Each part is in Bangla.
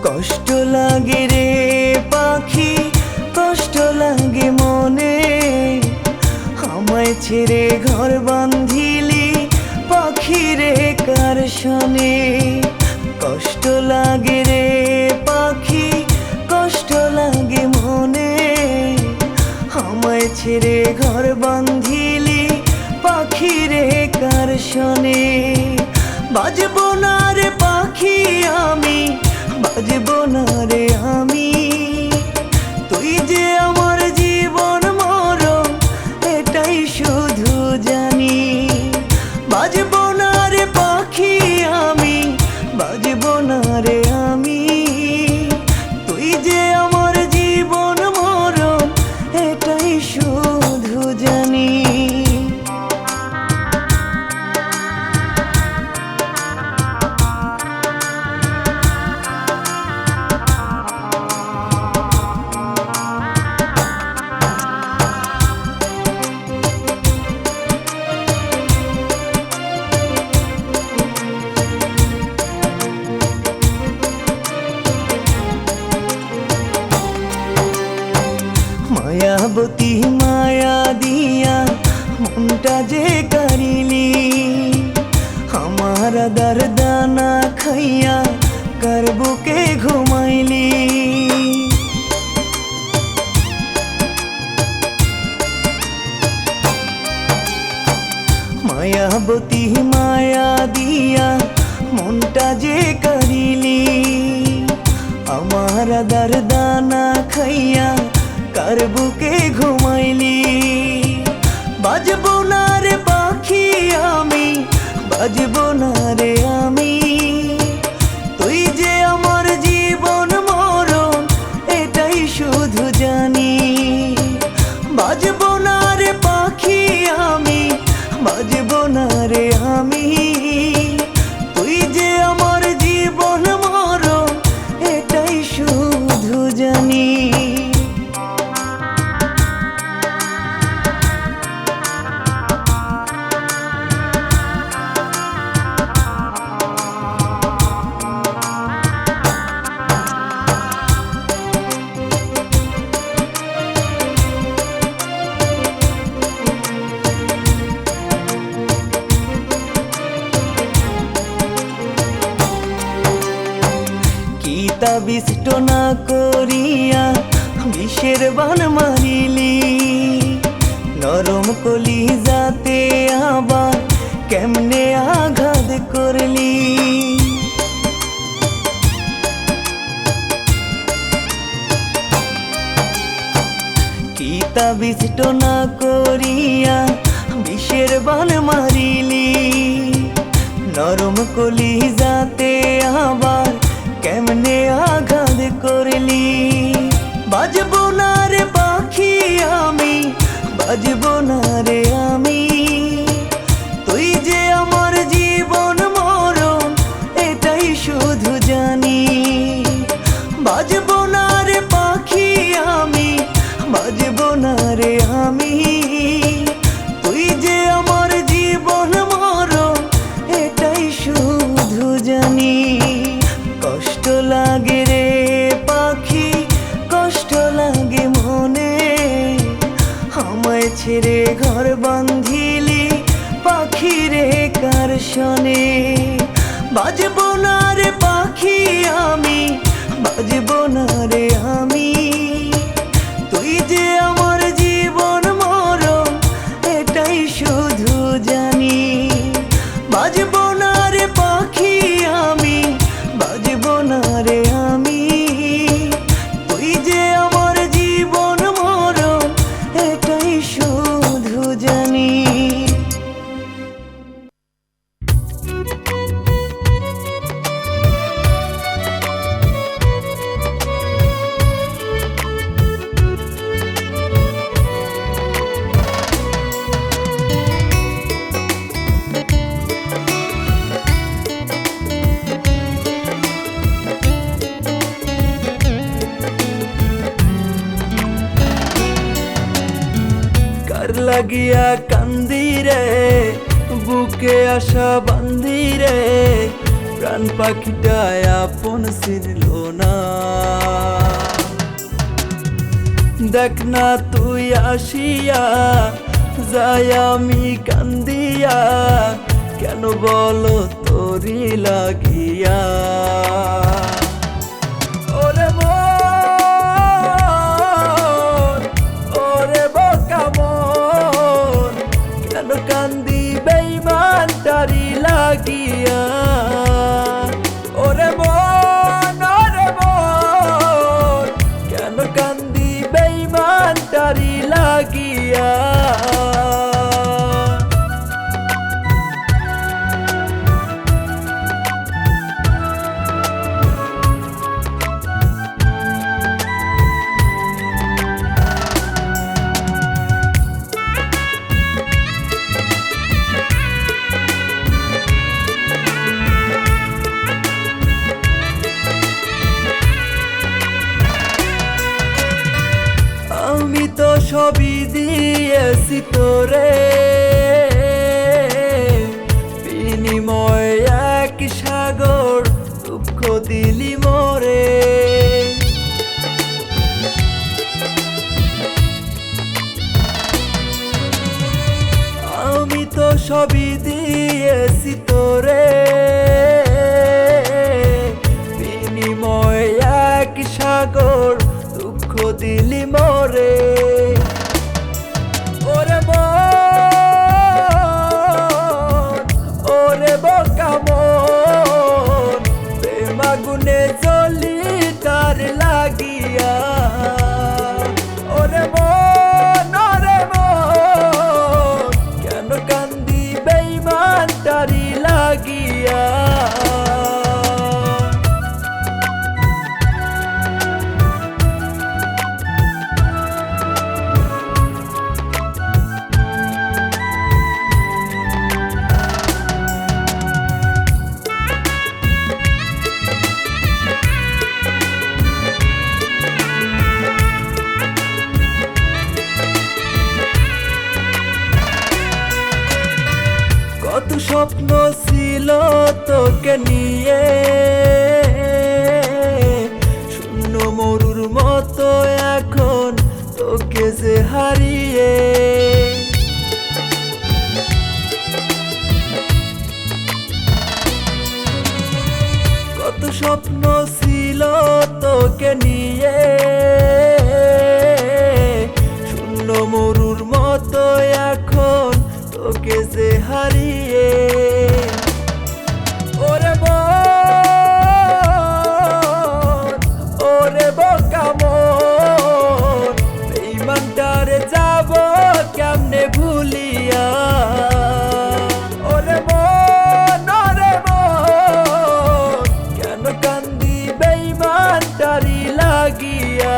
কষ্ট লাগে রে পাখি, কষ্ট লাগে মনে, আমায় ছেড়ে ঘর বাঁধিলি পাখি রে কার শনে। কষ্ট লাগে রে পাখি, কষ্ট লাগে মনে, আমায় ছেড়ে ঘর বাঁধিলি পাখি রে কার শনে। বাজবো না রে পাখি আমি, বাজবো না রে আমি, তুই যে আমার জীবন মরণ এটাই শুধু জানি। বাজবো না রে পাখি আমি, বাজবো না রে আমি, তুই যে আমার জীবন মরণ এটাই শুধু জানি। মায়াবতী মায়া দিয়া মনটা যে কারিলি, আমার আদার দানা খাইয়া কার বুকে ঘুমাইলি। মায়াবতী মায়া দিয়া মনটা যে কারিলি, আমার আদার দানা খাইয়া কার বুকে ঘুমাইলি। বাজবো না রে পাখি আমি, বাজবো না রে আমি, তুই যে আমার জীবন মরণ এটাই শুধু জানি। বাজবো না রে পাখি আমি, বাজবো না রে আমি, তুই যে আমার জীবন মরণ এটাই শুধু জানি। বিষ্ট না করিয়া বিষের বান মারিলি, নরম কলি যাতে আবার কেমনে আঘাত করলি। গীতা বিষ্ট না করিয়া বিষের বান মারিলি, নরম কলি যাতে আবার কেমনে আঘাত করলি। বাজবো না রে পাখি আমি, বাজবো না রে আমি, তুই যে আমার জীবন মরণ এটাই শুধু জানি। বাজবো না রে পাখি আমি, বাজবো না রে আমি, তুই যে আমার জীবন মরণ এটাই শুধু জানি। কষ্ট লাগে রে পাখি, কষ্ট লাগে মনে, আমায় ছেড়ে ঘর বাঁধিলি পাখি রে কার শনে। বাজবো না রে পাখি আমি, বাজবো না রে আমি, তুই যে আমার জীবন মরণ এটাই শুধু জানি। বাজবো না রে পাখি আমি, বাজবো না রে আমি, তুই যে আমার জীবন মরণ এটাই শুধু জানি। লাগিয়া কান্দি রে, বুকে আশা বান্ধি রে, প্রাণ পাখিটা আপন ছিল না। দেখ না তুই আসিয়া যাই আমি কান্দিয়া, কেন বলো তোরি লাগিয়া। ওরে মন, ওরে বোকা মন, কেন কান্দি বেঈমান তারি লাগিয়া। ওরে মন, ওরে মন, কেন কান্দি বেঈমান তারি লাগিয়া। আমি তো সবই দিয়েছি তোরে, বিনিময় এক সাগর দুঃখ দিলি মোরে। আমি তো সবই দিয়েছি তোরে, বিনিময় এক সাগর দুঃখ দিলি মোরে। ওরে মন, ওরে বোকা মন, প্রেম আগুনে জ্বলি তার লাগিয়া। ওরে মন, ওরে মন, কেন কান্দি বেঈমান তারি লাগিয়া। কত স্বপ্ন ছিল তোকে নিয়ে, শূন্য মরুর মতো এখন তোকে যে হারিয়ে। কত স্বপ্ন ছিল তোকে নিয়ে, শূন্য মরুর মতো এখন তোকে যে হারিয়ে। ওরে মন, ওরে বোকা মন, বেঈমানটারে যাব কেমনে ভুলিয়া। ওরে মন, ওরে মন, কেন কান্দি বেঈমান তারি লাগিয়া।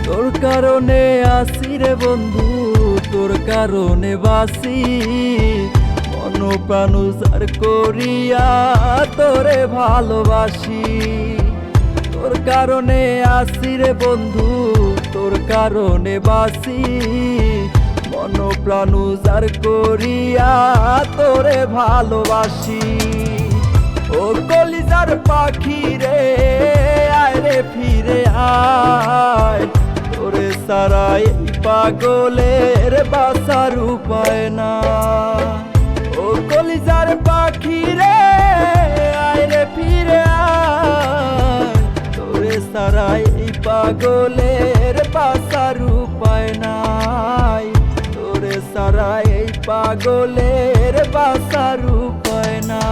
তোর কারণে আসি রে বন্ধু, তোর কারণে বাসি, মন প্রাণ উজাড় করিয়া তোরে ভালোবাসি। তোর কারণে আসি রে বন্ধু, তোর কারণে বাসি, মন প্রাণ উজাড় করিয়া তোরে ভালোবাসি। ও কলিজার পাখি রে, আয় রে ফিরে আয়, তোরে সারা এই পাগলের বাসার উপায় না। ও কলিজার পাখি রে, আয় রে ফিরে আয়, তোরে সারা এই পাগলের বাসার উপায় নাই। তোরে সারা এই পাগলের বাসার উপায় নাই।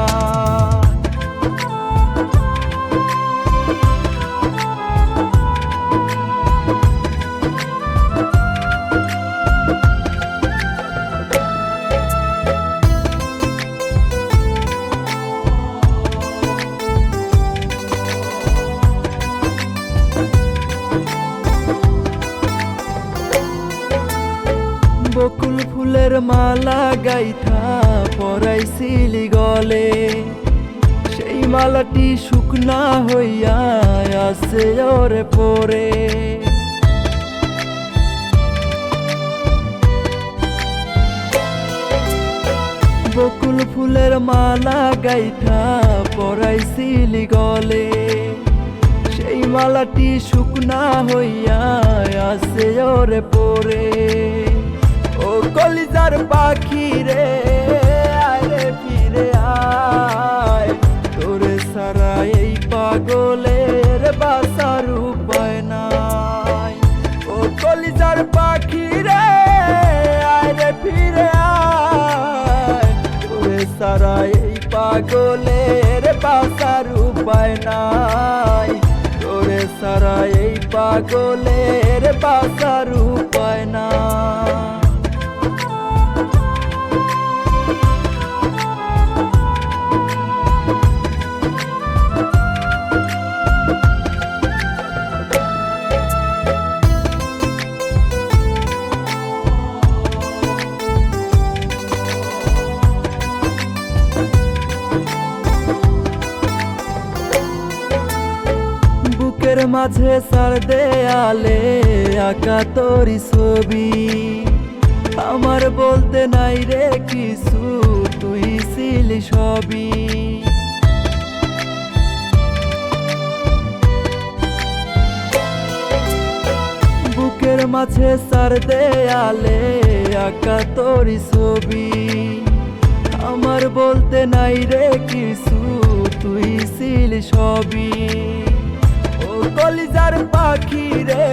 ফুলের মালা গাইথা পরাইছিলি গলে, সেই মালাটি শুকনা হইয়া আছে ওরে পরে। বকুল ফুলের মালা গাইথা পরাইছিলি গলে, সেই মালাটি শুকনা হইয়া আছে ওরে পরে। ও কলিজার পাখি রে আয় রে ফিরে আয়, তোরে সারা এই পাগলের বাসার উপায় নাই। ও কলিজার পাখি রে আয় রে ফিরে আয়, তোরে সারা এই পাগলের বাসার উপায় নাই। তোরে সারা এই পাগলের বাসার উপায় নাই। বুকের মাঝে সার দেয়ালে আঁকা তোরি ছবি, আমার বলতে নাই রে কিছু, তুই ছিলি সবই। বুকের মাঝে সার দেয়ালে আঁকা তোরি ছবি, আমার বলতে নাই রে কিছু, তুই ছিলি সবই। কলিজার পাখি রে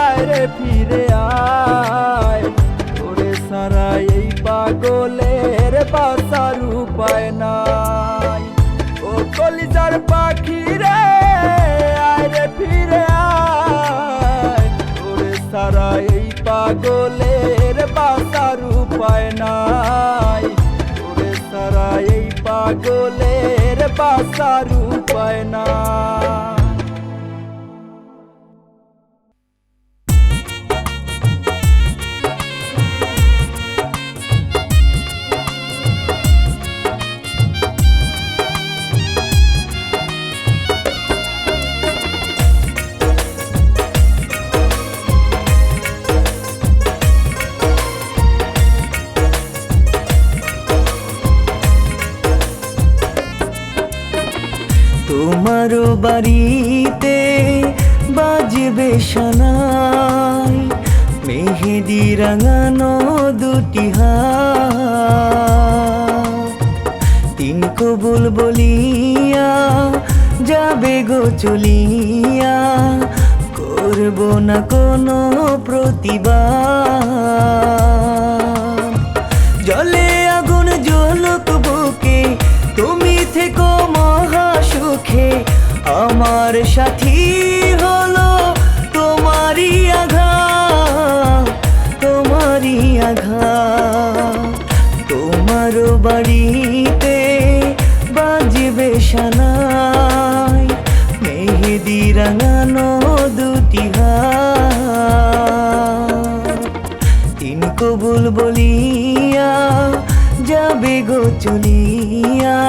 আয় রে ফিরে আয়, তোরে সারা এই পাগলের বাসার উপায় নাই। ও কলিজার পাখি রে আয় রে ফিরে আয়, তোরে সারা এই পাগলের বাসার উপায় নাই। তোরে সারা এই পাগলের বাসার উপায় নাই। তোমার বাড়িতে বাজবে সানাই, মেহেদি রাঙানো দুটি হাত, তিন কবুল বলিয়া যাবে গো চলিয়া, করব না কোনো প্রতিবাদ। জলে আগুন জ্বলক বুকে, তুমি থেকো মহা সুখে, আমার সাথী হলো তোমারই আঘাত, তোমারই আঘাত। তোমার বাড়িতে বাজবে সানাই, মেহেদি রাঙানো দুটি হাত, তিন কবুল বলিয়া যাবে গো চলিয়া,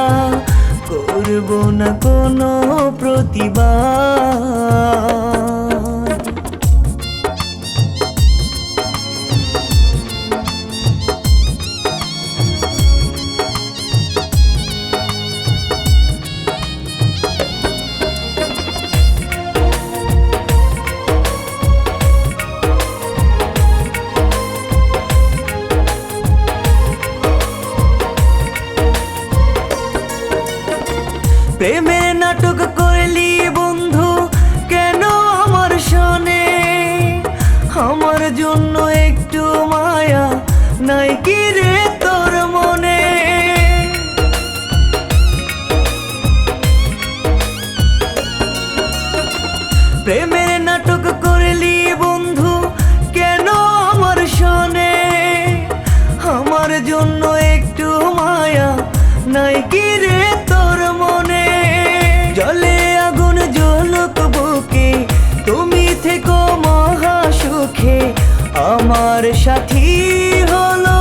করব না কোনো প্রতিবাদ। প্রেমের নাটক করলি বন্ধু কেন আমার শোনে, আমার জন্য একটু মায়া নাই কি রে তোর মনে। প্রেমের নাটক করলি বন্ধু কেন আমার শোনে, আমার জন্য একটু মায়া নাই কি রে তোর মনে। জলে আগুন জ্বলক বুকে, তুমি থেকো মহা সুখে, আমার সাথী হলো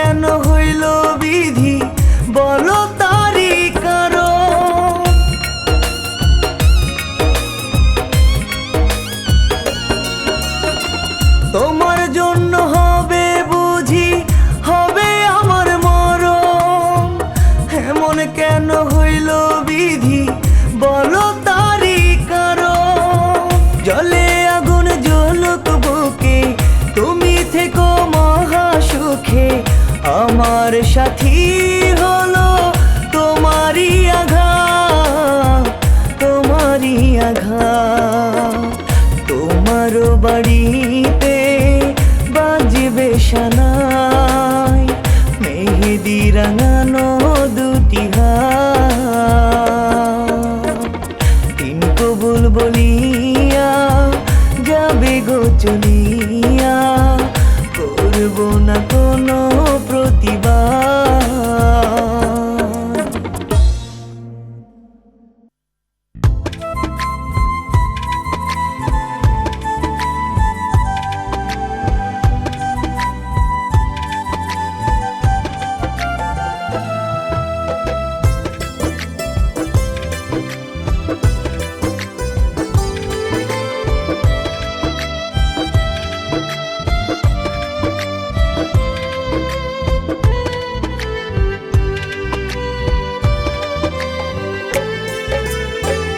কেন হইল বিধি বলো তারি কারণ। তোমার জন্য হবে বুঝি হবে আমার মরণ, এমন কেন হইল বিধি বলো তারি কারণ। জলে আগুন জ্বলুক বুকে তুমি থেকো মহা সুখে, আমার সাথী হলো তোমারই আঘাত, তোমারই আঘাত। তোমার বাড়িতে বাজবে সানাই, মেহেদি রাঙানো দুটি হাত। তিন কবুল বলিয়া যাবে গো চলিয়া, করব না কোনো প্রতিবাদ।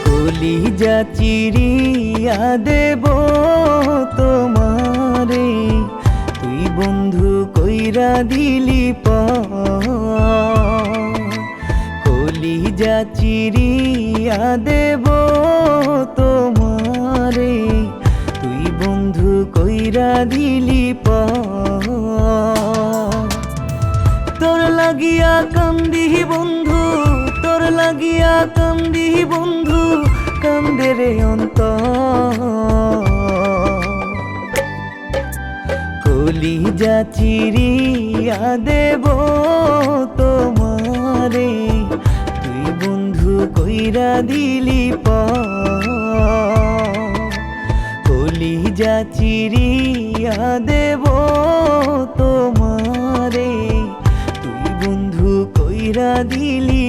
কলিজা চিরিয়া দেব তোমারে, তুই বন্ধু কইরা দিলি কলিজা চিরিয়া দেব তোমারে, তুই বন্ধু কইরা দিলি তোর লাগিয়া কান্দি বন্ধু, তোর লাগিয়া কান্দি বন্ধু, কান্দে রে অন্তর। কলিজা চিরিয়া দেব তোমারে, তুই বন্ধু কইরা দিলি কলিজা চিরিয়া দেব তোমারে, তুই বন্ধু কইরা দিলি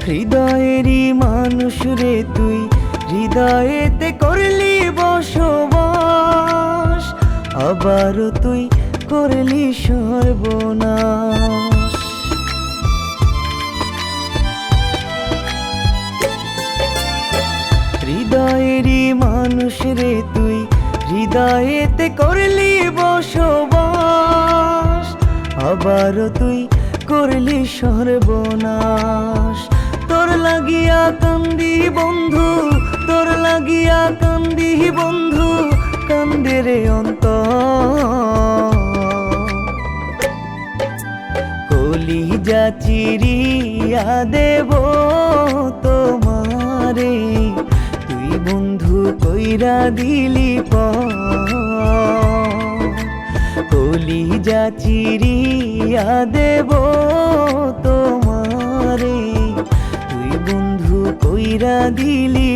হৃদয়েরই মানুষ রে তুই, হৃদয়েতে করলি বসবাস, আবারও তুই করলি সর্বনাশ। হৃদয়েরই মানুষ রে তুই, হৃদয়েতে করলি বসবাস, আবারও তুই করলি সর্বনাশ। তোর লাগিয়া কান্দি বন্ধু, তোর লাগিয়া কান্দি বন্ধু, কান্দে রে অন্তর। কলিজা চিরিয়া দেব তোমারে, তুই বন্ধু কইরা দিলি কলিজা চিরিয়া দেব তোমারে, তুই বন্ধু কইরা দিলি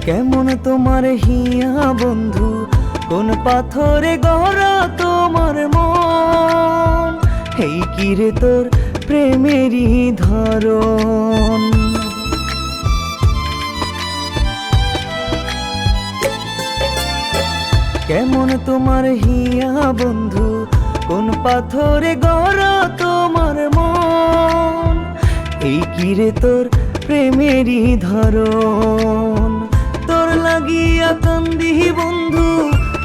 কেমন তোমার হিয়া বন্ধু, কোন পাথরে গড়া তোমার মন, এই কিরে তোর প্রেমেরই ধরন। কেমন তোমার হিয়া বন্ধু, কোন পাথরে গড়া তোমার মন, এই কিরে তোর প্রেমেরই ধরন। তোর লাগিয়া কান্দি বন্ধু,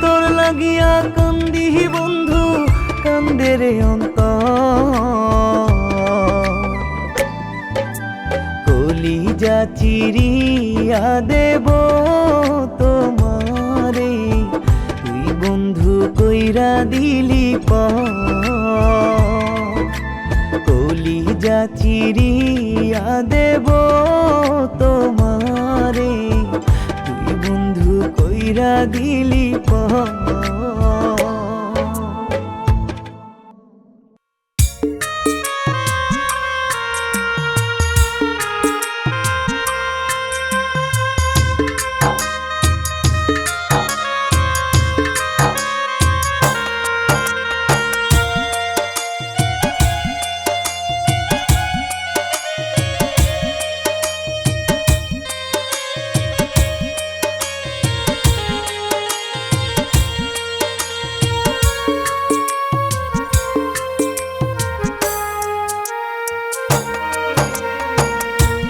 তোর লাগিয়া কান্দি বন্ধু, কান্দে রে অন্তর। কলিজা চিরিয়া দেব তোমারে, তুই বন্ধু কইরা দিলি পর। কলিজা চিরিয়া দেব তোমারে, তুই বন্ধু কইরা দিলি পর।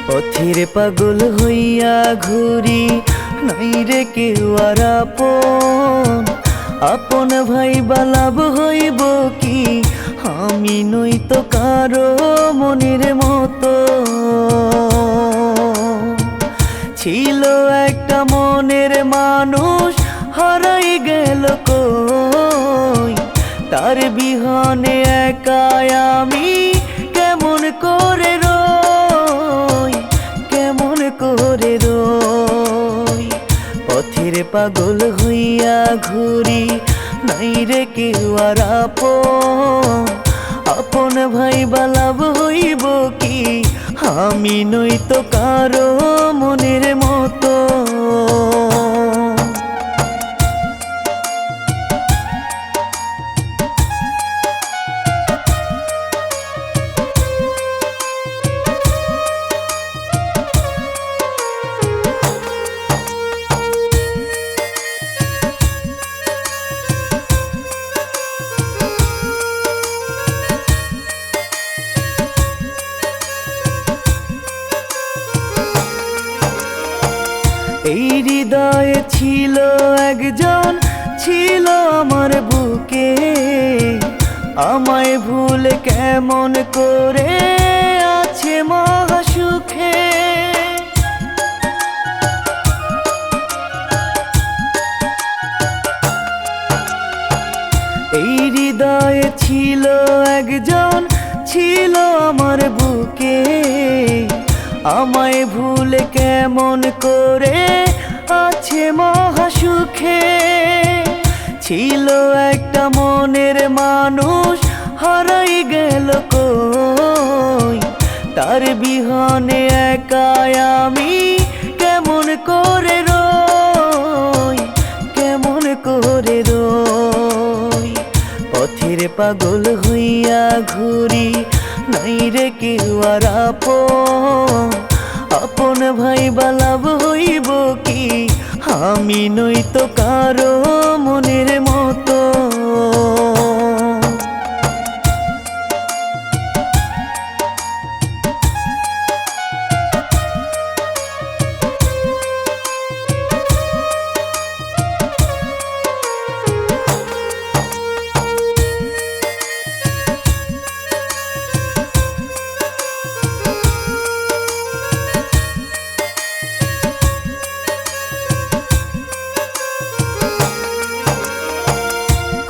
পথের পাগল হইয়া ঘুরি, নাই রে কেউ আর আপন। আপন ভাই বালাব হইব কি, আমি নই তো কারো মনের মতো। ছিল একটা মনের মানুষ, হারাই গেল কই, তার বিহনে একাই আমি কেমন করে রই, কেমন করে রই। পথের পাগল হইয়া ঘুরি, নাই রে কেউ আর আপন। আপন ভাই বালাব হইব কি, আমি নই তো কারো মনের মতো। এই হৃদয়ে ছিল একজন, ছিল আমার বুকে, আমায় ভুলে কেমন করে আছে মহাসুখে। এই হৃদয়ে ছিল একজন, ছিল আমার বুকে, আমায় ভুলে কেমন করে আছে মহাসুখে। ছিল একটা মনের মানুষ, হারাই গেল কই, তার বিহনে একাই আমি কেমন করে রই, কেমন করে রই। পথের পাগল হইয়া ঘুরি, নাই রে কেউ আর আপন। আপন ভাই বালাব হইব কি, আমি নই তো কারো মনের মতো।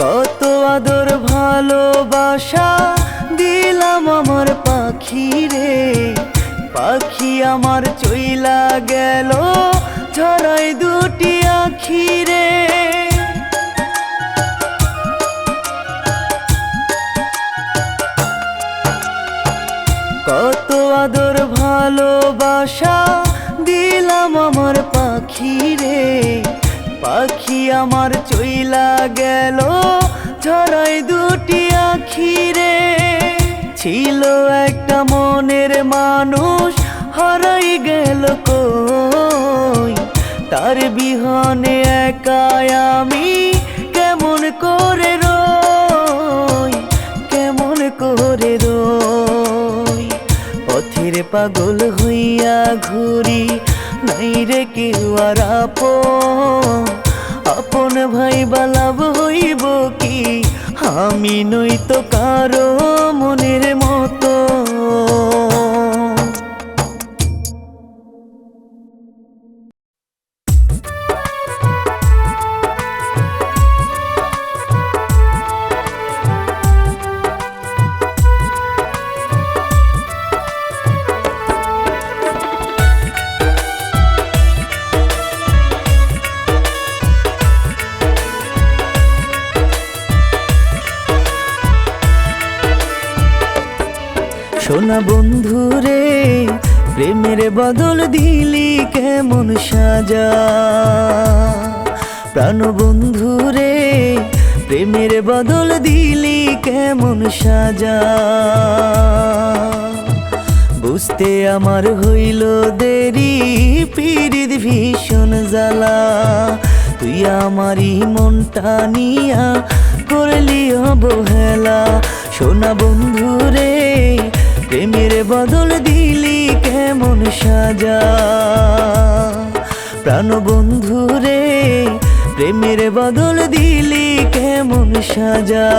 কত আদর ভালোবাসা দিলাম আমার পাখি রে, পাখি আমার চইলা গেল ঝরাই দুটি আখি রে। কত আদর ভালোবাসা দিলাম আমার পাখি রে, পাখি আমার চইলা গেল ঝরাই দুটি আখি রে। ছিল একটা মনের মানুষ, হারাই গেল কই, তার বিহনে একাই আমি কেমন করে রই, কেমন করে রই। পথের পাগল হইয়া ঘুরি, নাই রে কেউ আর আপন ভাই বালাভ হইব কি, আমি নই তো কারো মনের মতো। সোনা বন্ধু রে, প্রেমের বদল দিলি কেমন সাজা। প্রাণ বন্ধু রে, প্রেমের বদল দিলি কেমন সাজা। বুঝতে আমার হইল দেরি, পীড়িত ভীষণ জ্বালা। তুই আমারই মনটা নিয়া করলি অবহেলা। সোনা বন্ধু রে, প্রেমের বদল দিলি কেমন সাজা। প্রাণ বন্ধু রে, প্রেমের বদল দিলি কেমন সাজা।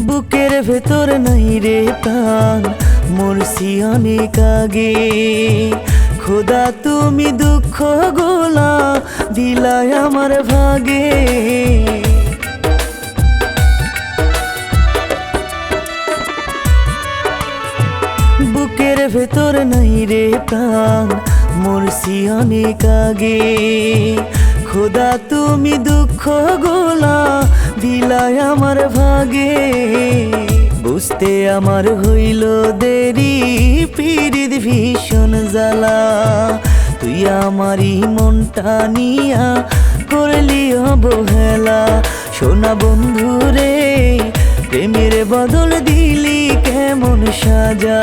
বুকের ভেতর নাই রে প্রাণ, মরছি অনেক আগে। খোদা তুমি দুঃখ গোলা দিলাই আমার ভাগে। বুকের ভেতর নাই রে প্রাণ, মরছি অনেক আগে। খোদা তুমি দুঃখ গোলা দিলাই আমার ভাগে। বুঝতে আমার হইল দেরি, পীড়িত ভীষণ জ্বালা। তুই আমারই মনটা নিয়া করলি অবহেলা। সোনা বন্ধু রে, প্রেমের বদল দিলি কেমন সাজা।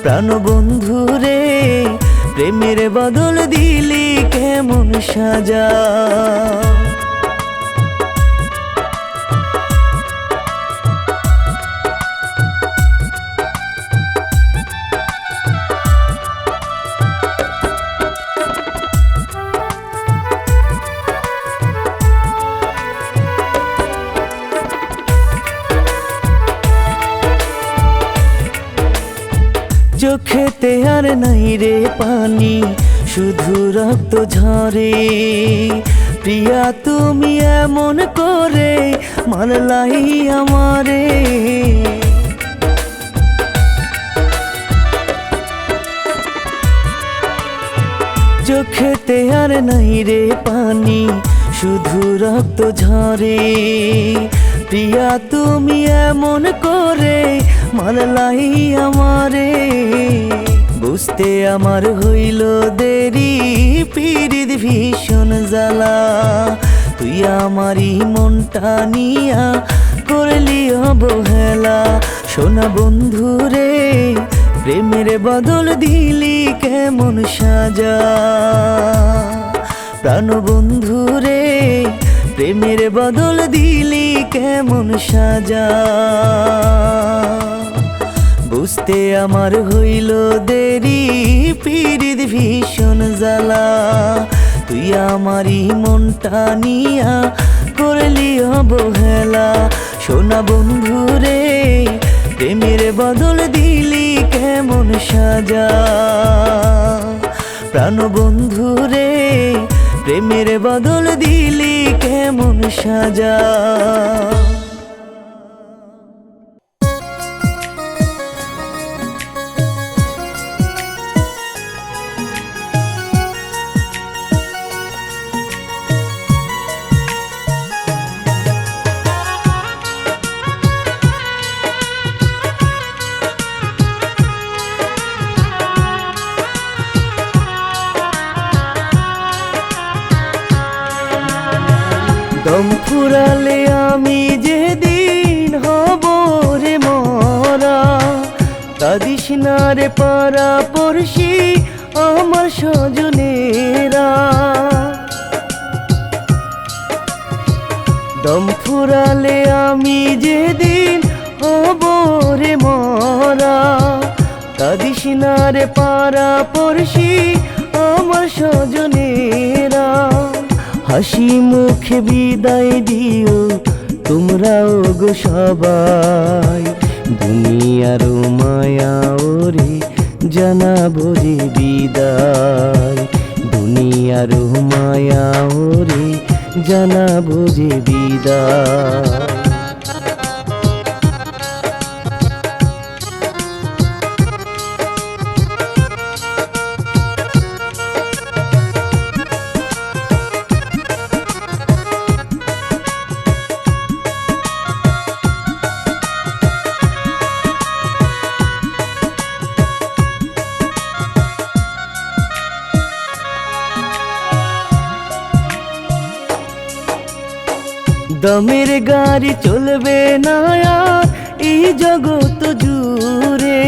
প্রাণ বন্ধু রে, প্রেমের বদল দিলি কেমন সাজা। চোখেতে আর নাই রে পানি, শুধু রক্ত ঝরে। প্রিয়া তুমি এমন করে মারলাই আমারে। চোখেতে আর নাই রে পানি, শুধু রক্ত ঝরে। প্রিয়া তুমি এমন করে মারলাই আমারে। বুঝতে আমার হইল দেরি, পীড়িত ভীষণ জ্বালা। তুই আমারই মনটা নিয়া করলি অবহেলা। সোনা বন্ধু রে, প্রেমের বদল দিলি কেমন সাজা। প্রাণ বন্ধু রে, প্রেমের বদল দিলি কেমন সাজা। বুঝতে আমার হইল দেরি, পীড়িত ভীষণ জ্বালা। তুই আমারই মনটা নিয়া করলি অবহেলা। সোনা বন্ধু রে, প্রেমের বদল দিলি কেমন সাজা। প্রাণ বন্ধু রে, প্রেমের বদল দিলি কেমন সাজা। দম ফুরালে আমি যেদিন হব রে মরা, কাঁদিস না রে পাড়া পড়শি আমার স্বজনেরা। দম ফুরালে আমি যেদিন হব রে মরা, কাঁদিস না রে পাড়া পড়শি আমার স্বজনেরা। হাসি মুখে বিদায় দিও তোমরাও গো সবাই, দুনিয়ার মায়া ওরে জানাবো রে বিদায়। দুনিয়ার মায়া ওরে জানাবো যে বিদায়। দমের গাড়ি চলবে না আর এই জগৎ জুড়ে,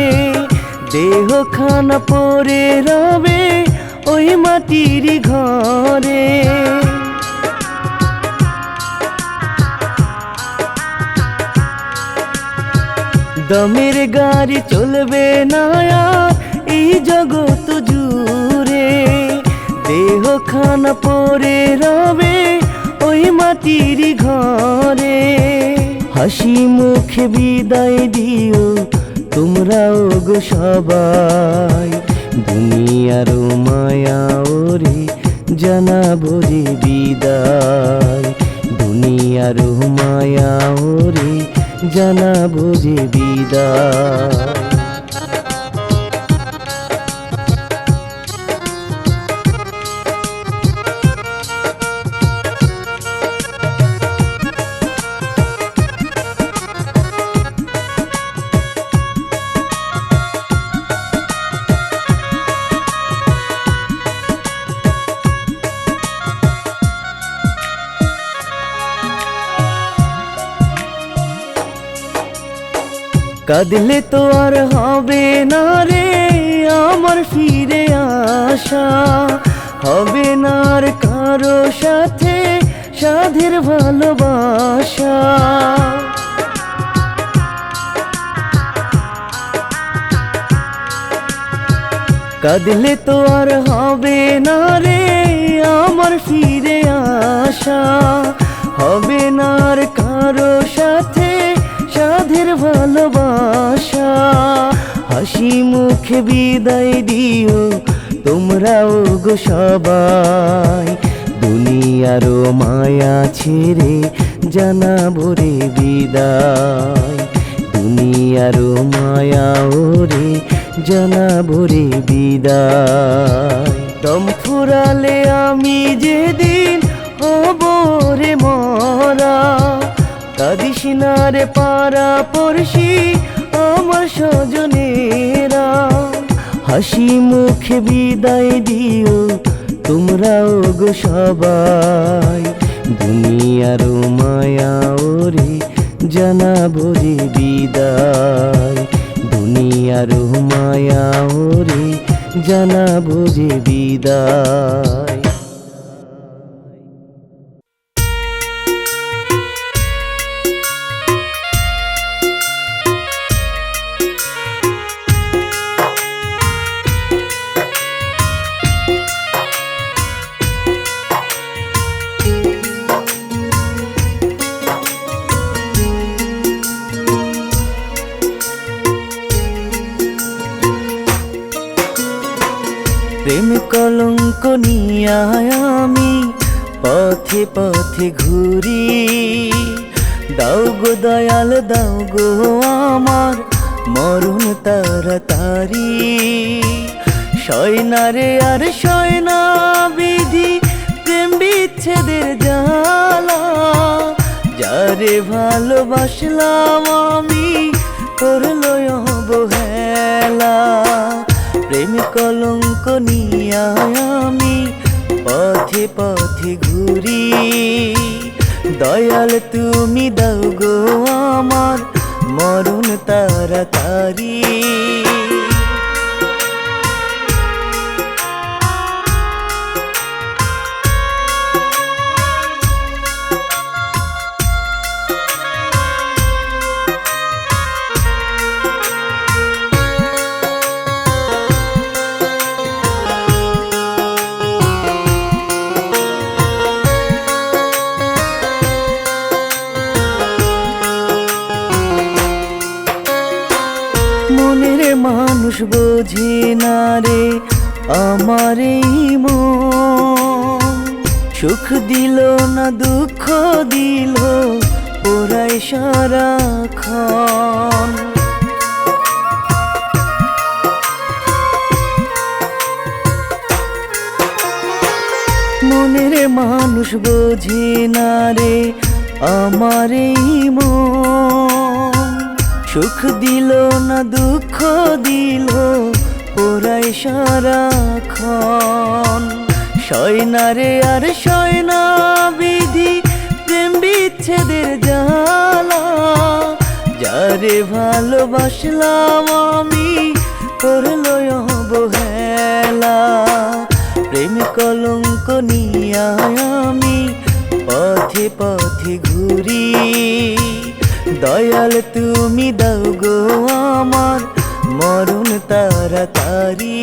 দেহ খানা পরে রবে ওই মাটির ঘরে। দমের গাড়ি চলবে না আর এই জগৎ জুড়ে, দেহ খানা পরে রবে ওই মাটির ঘরে। হাসি মুখে বিদায় দিও তোমরাও গো সবাই, দুনিয়ার মায়া ওরে জানাবো যে বিদায়। দুনিয়ার মায়া ওরে জানাবো যে বিদায়। কাঁদলে তো আর হবে না রে আমার ফিরে আসা, হবে না আর কারো সাথে সাধের ভালোবাসা। কাঁদলে তো আর হবে না রে আমার ফিরে আসা, হবে না আর কারো সাথে সাধের ভালোবাসা। হাসি মুখে বিদায় দিও তোমরাও গো সবাই, দুনিয়ার মায়া ছেড়ে জানাবো রে বিদায়। দুনিয়ার মায়া ওরে জানাবো রে বিদায়। দম ফুরালে আমি যেদিন হব রে মরা, কাঁদিস না রে পাড়া পড়শি আমার স্বজনেরা। হাসি মুখে বিদায় দিও তোমরাও গো সবাই, দুনিয়ার মায়া ওরে জানাবো যে বিদায়। দুনিয়ার মায়া ওরে জানাবো যে বিদায়। প্রেম কলঙ্ক নিয়ে আমি পথে পথে ঘুরি, দাও গো দয়াল দাও গো আমার মরণ তাড়াতাড়ি। সয়না রে আর সয়না বিধি প্রেম বিচ্ছেদের জ্বালা, যারে ভালোবাসলাম আমি করলো অবহেলা। প্রেম কলঙ্ক নিয়ে আমি পথে পথে ঘুরি, দয়াল তুমি দাও গো আমার মরণ তাড়াতাড়ি। মনের মানুষ বোঝে না রে আমার এই মন, সুখ দিল না দুঃখ দিল ওরাই সারাক্ষণ। মনের মানুষ বোঝে না রে আমার এই মন, সুখ দিল না দুঃখ দিল ওরাই সারাক্ষণ। সয় না রে আর সয় না বিধি প্রেম বিচ্ছেদের জ্বালা, যারে ভালোবাসলাম আমি করলো অবহেলা। প্রেম কলঙ্ক নিয়া আমি পথে পথে ঘুরি, দয়াল তুমি দাও গো আমার মরণ তাড়াতাড়ি।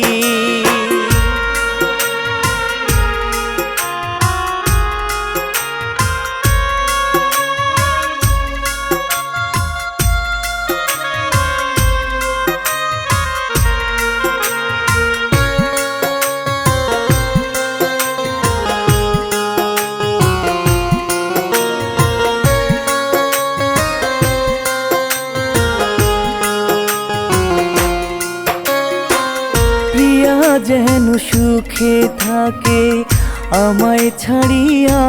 যেন সুখে থাকে আমায় ছাড়িয়া,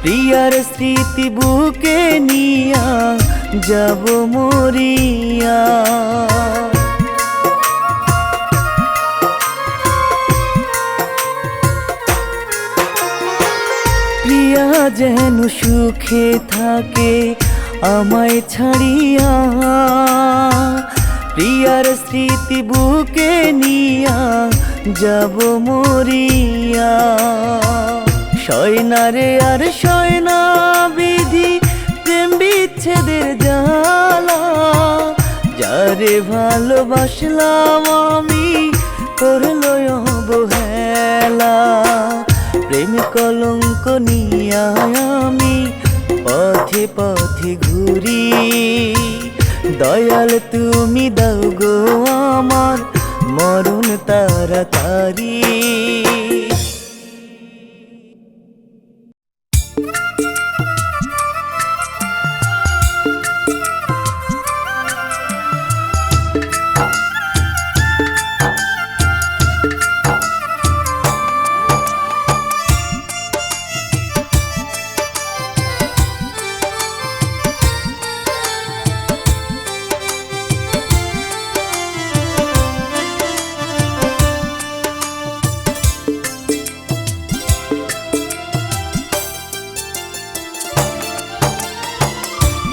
প্রিয়ার স্মৃতি বুকে নিয়া যাব মরিয়া। প্রিয়া যেন সুখে থাকে আমায় ছাড়িয়া, প্রিয়ার স্মৃতি বুকে নিয়া যাব মরিয়া। সয় না রে আর সয় না বিধি প্রেম বিচ্ছেদের জ্বালা, যারে ভালোবাসলাম আমি করলো অবহেলা। প্রেম কলঙ্ক নিয়া আমি পথে পথে ঘুরি, দয়াল তুমি দাও গো আমার মরণ তাড়াতাড়ি।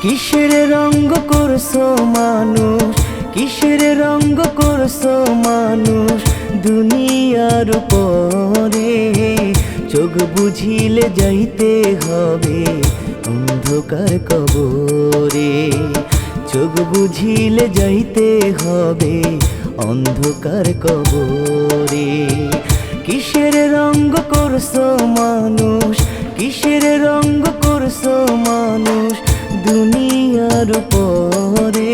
কিসের রঙ্গ করছো মানুষ, কিসের রঙ্গ করছো মানুষ দুনিয়ার উপরে। চোখ বুঝিলে যাইতে হবে অন্ধকার কবরে, চোখ বুঝিলে যাইতে হবে অন্ধকার কবরে। কিসের রঙ্গ করছো মানুষ, কিসের রঙ্গ করছো মানুষ দুনিয়ার উপরে।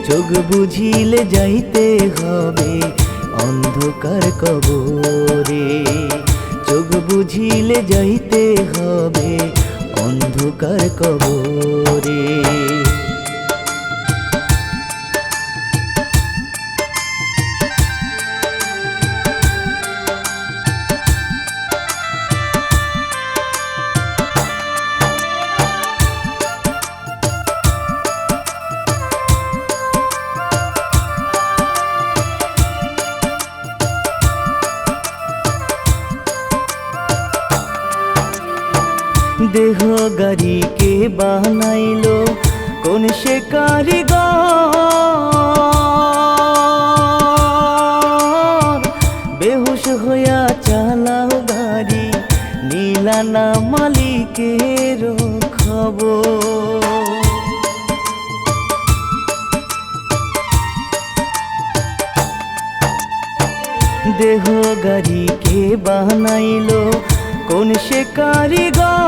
চোখ বুঝিলে যাইতে হবে অন্ধকার কবরে, চোখ বুঝিলে যাইতে হবে অন্ধকার কবরে। দেহ গাড়ি কে বানাইলো কোন সে কারিগর? বেহুশ হইয়া চালাও গাড়ি, নিলা না মালিকের খবর। দেহ গাড়ি কে বানাইলো কোন সে কারিগর?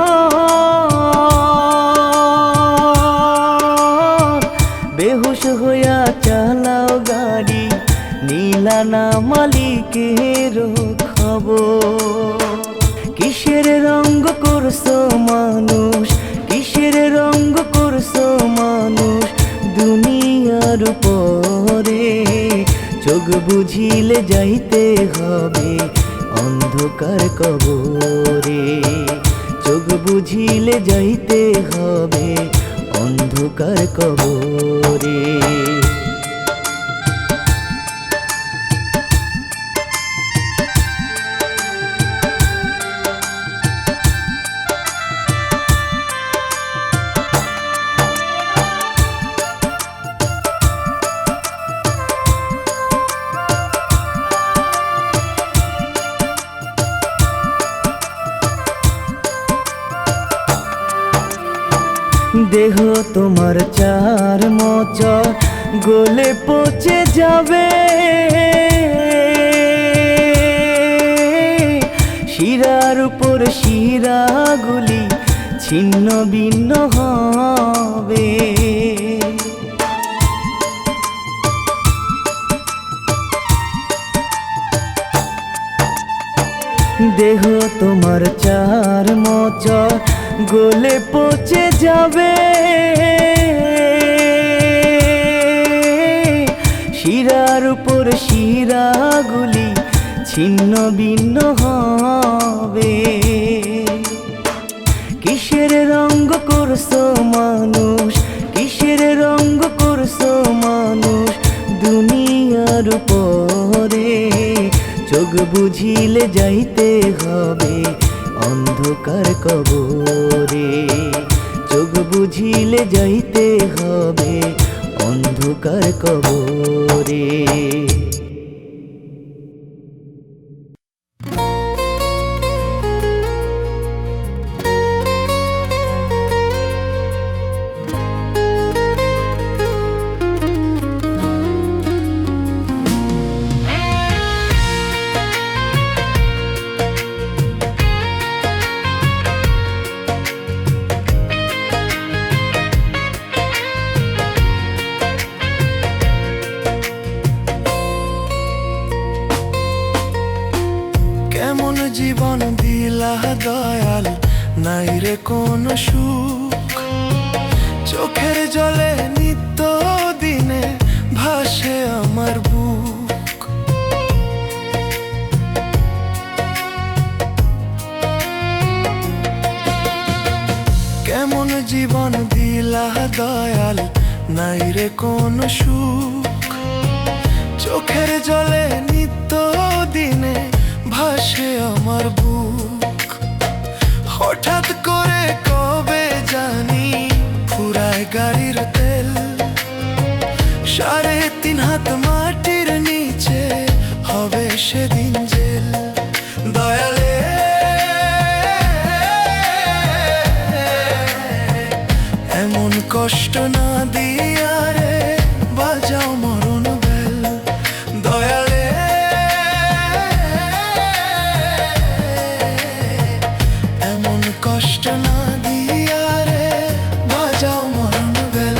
বেহুশ হইয়া চালাও গাড়ি, নিলা না মালিকের খবর। কিসের রঙ্গ করছো মানুষ, কিসের রঙ্গ করছো মানুষ দুনিয়ার উপরে? চোখ বুঝিলে যাইতে হবে অন্ধকার কবরে, চোখ বুঝিলে যাইতে হবে অন্ধকার কবরে। দেহ তোমার চার মোচর গলে পচে যাবে, শিরার উপর শিরাগুলি ছিন্ন ভিন্ন হবে। দেহ তোমার চার মোচর গলে পচে যাবে, শিরার উপর শিরাগুলি ছিন্ন ভিন্ন হবে। কিসের রঙ্গ করছো মানুষ, কিসের রঙ্গ করছো মানুষ দুনিয়ার উপরে? চোখ বুঝিলে যাইতে হবে অন্ধকার কবরে, চোখ বুঝিলে যাইতে হবে অন্ধকার কবরে। কেমন জীবন দিলা দয়াল, নাই রে কোন সুখ, চোখের জলে নিত্য দিনে ভাসে আমার বুক। কেমন জীবন দিলা দয়াল, নাই রে কোন সুখ, চোখের জলে নিত্য দিনে ভাসে আমার বুক। হঠাৎ করে কবে জানি ফুরায় গাড়ির তেল, 3.5 হাত মাটির নিচে হবে সেদিন জেল। দয়ালে এমন কষ্ট না দিয়া রে বাজাও মরণ বেল। দয়ালে এমন কষ্ট না দিয়া রে বাজাও মরণ বেল।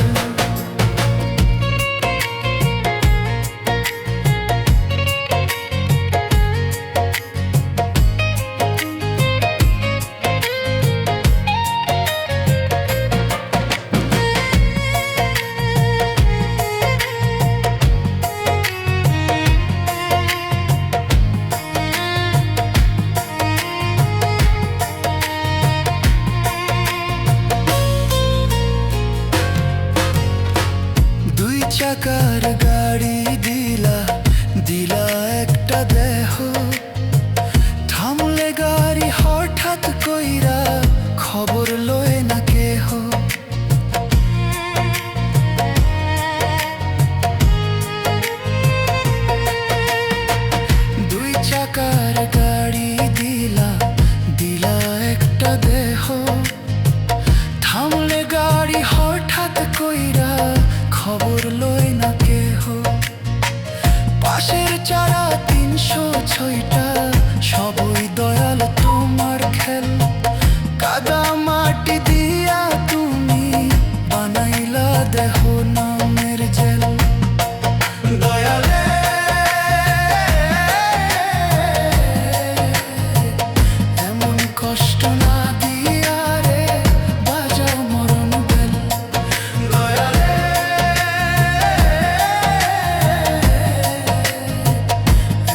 ছইটা সবই দয়াল তোমার খেল। কাদা মাটি দিয়া তুমি বানাইলা দেহ নামের জেল। দয়ালে এমন কষ্ট না দিয়া রে বাজাও মরণ বেল। দয়ালে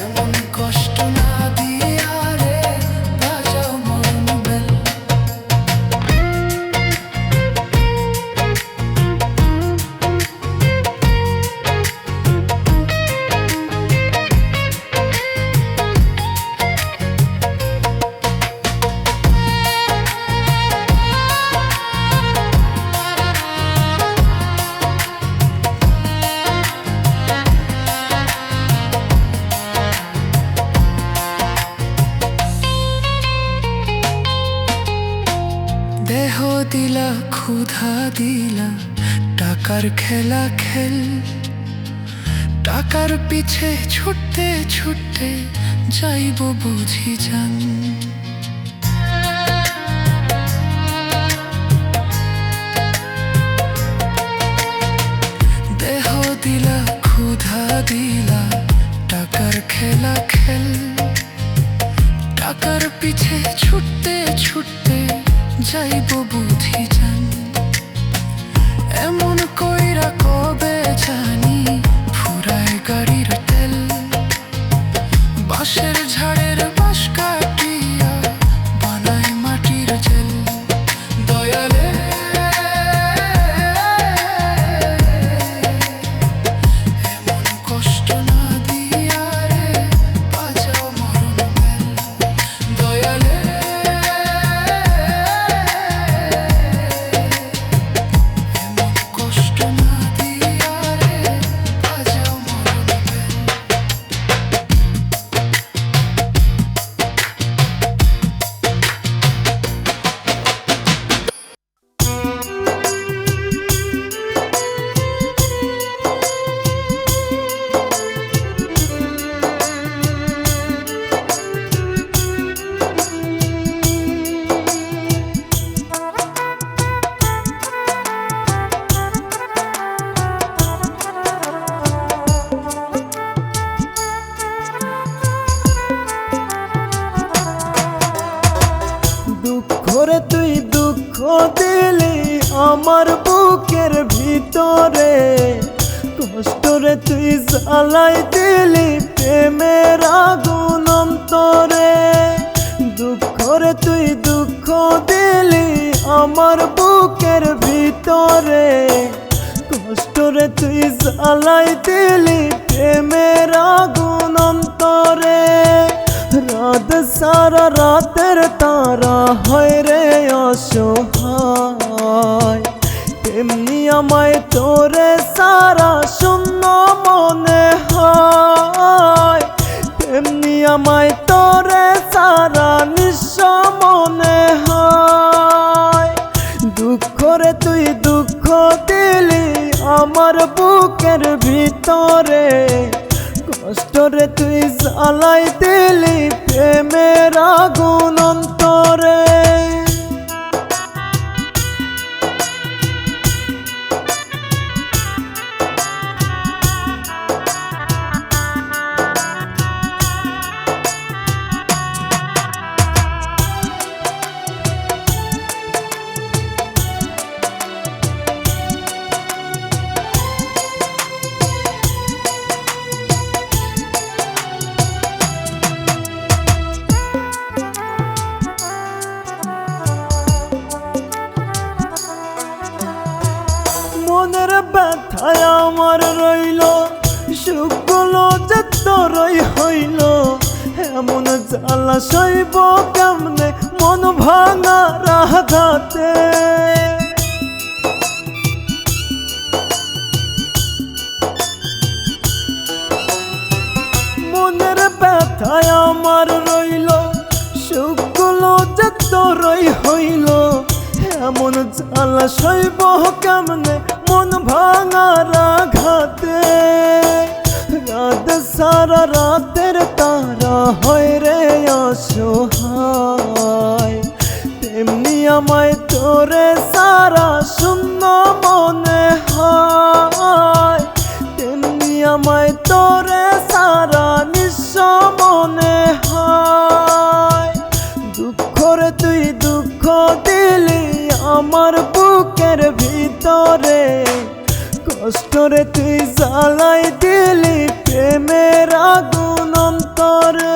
এমন কষ্ট না দিয়া রে বাজাও মরণ বেল। দেহ দিলা ক্ষুধা দিলা টাকার খেলা খেল। টাকার পিছে ছুটতে ছুটতে যাইব বুঝি জান। দেহ দিলা ক্ষুধা দিলা টাকার খেলা খেল। টাকার পিছে ছুটতে ছুটতে যাইব বুঝি জান। এমন কইরা কবে জানি ফুরায় গাড়ির তেল। বাঁশের ঝাড়ের বাঁশ কাটিয়া বানায় মাটির জেল। দয়ালে এমন কষ্ট না দিয়া রে বাজাও মরণ বেল। দয়ালে এমন কষ্ট না দিয়া রে বাজাও মরণ বেল। দুঃখরে তুই দুঃখ দিলি আমার বুকের ভিতরে। কষ্টরে তুই জ্বালাই দিলি প্রেমের আগুন অন্তরে। দুঃখরে তুই দুঃখ দিলি আমার বুকের ভিতরে। কষ্টরে তুই জ্বালাই দিলি প্রেমের আগুন অন্তরে। রাত সারা রাতের তারা হয় রে অসহায়। তেমনি আমায় তোরে সারা শূন্য মনে হয়। তেমনি আমায় তোরে সারা নিঃস্ব মনে হয়। দুঃখরে তুই দুঃখ দিলি আমার বুকের ভিতরে। কষ্টরে তুই জ্বালাই দিলি প্রেমের আগুন অন্তরে। মনের ব্যথায় আমার রইল সুখগুলো যে তোরই হইল। এমন জ্বালা সইব কেমনে মন ভাঙা রাঘাতে। মনের ব্যথায় আমার রইল সুখগুলো যে তোরই হইল। এমন জ্বালা সইব কেমনে মন ভাঙার আঘাতে। রাত সারা রাতের তারা হয় রে অসহায়, তেমনি আমায় তোরে সারা শূন্য মনে হয়, তেমনি আমায় তোরে সারা নিঃস্ব মনে হয়। দুঃখরে তুই দুঃখ দিলি আমার বুকের ভিতরে, কষ্টরে তুই জ্বালাই দিলি প্রেমের আগুন অন্তরে।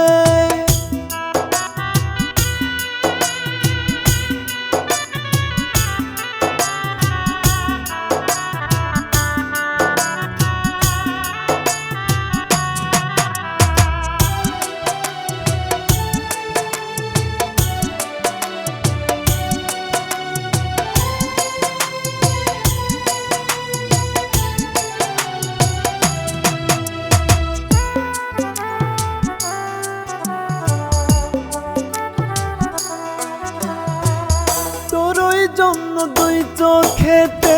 জন্য দুই চোখেতে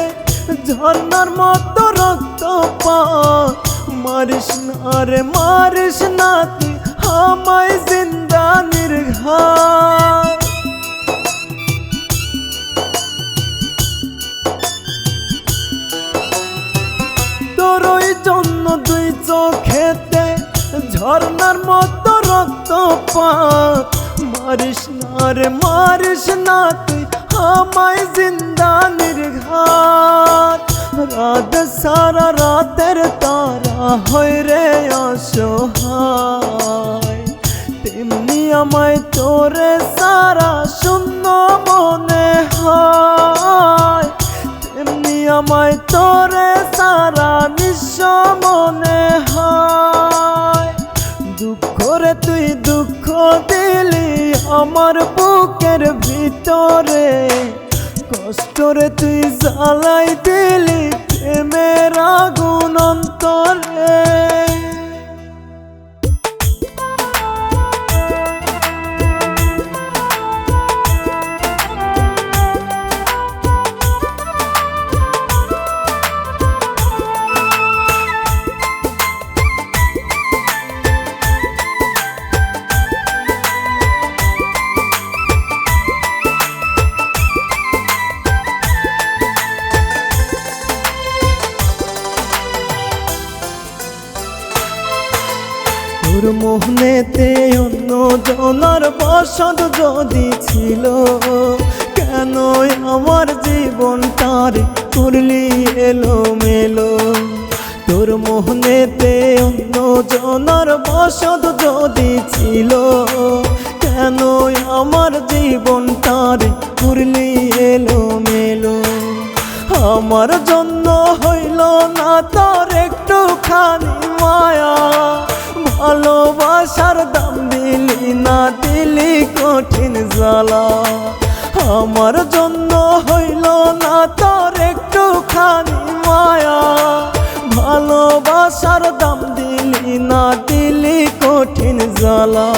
ঝর্ণার মতো রক্তপাত, মারিস না রে মারিস না তুই আমায় জিন্দা নির্ঘাত। তোরই জন্য দুই চোখেতে ঝর্ণার মতো রক্তপাত, মারিস না রে মারিস না তুই আমায় জিন্দা নির্ঘাত। রাত সারা রাতের তারা হয় রে অসহায়, তেমনি আমায় তোরে সারা শূন্য মনে হয়, তেমনি আমায় তোরে সারা নিঃস্ব মনে হয়। দুঃখরে তুই দুঃখ দিলি আমার বুকের ভিতরে, কষ্টরে তুই জ্বালাই দিলি প্রেমের আগুন অন্তরে। তোর মোহনেতে অন্য জনার বসত যদি ছিল, কেন আমার জীবনটার করলি এলোমেলো। তোর মোহনেতে অন্য জনার বসত যদি ছিল, কেন আমার জীবনটার করলি এলোমেলো। আমার জন্য হইল না তোর একটুখানি মায়া, ভালোবাসার দাম দিলি না দিলি কঠিন জ্বালা। আমার জন্য হইল না তোর একটুখানি মায়া, ভালোবাসার দাম দিলি না দিলি কঠিন জ্বালা।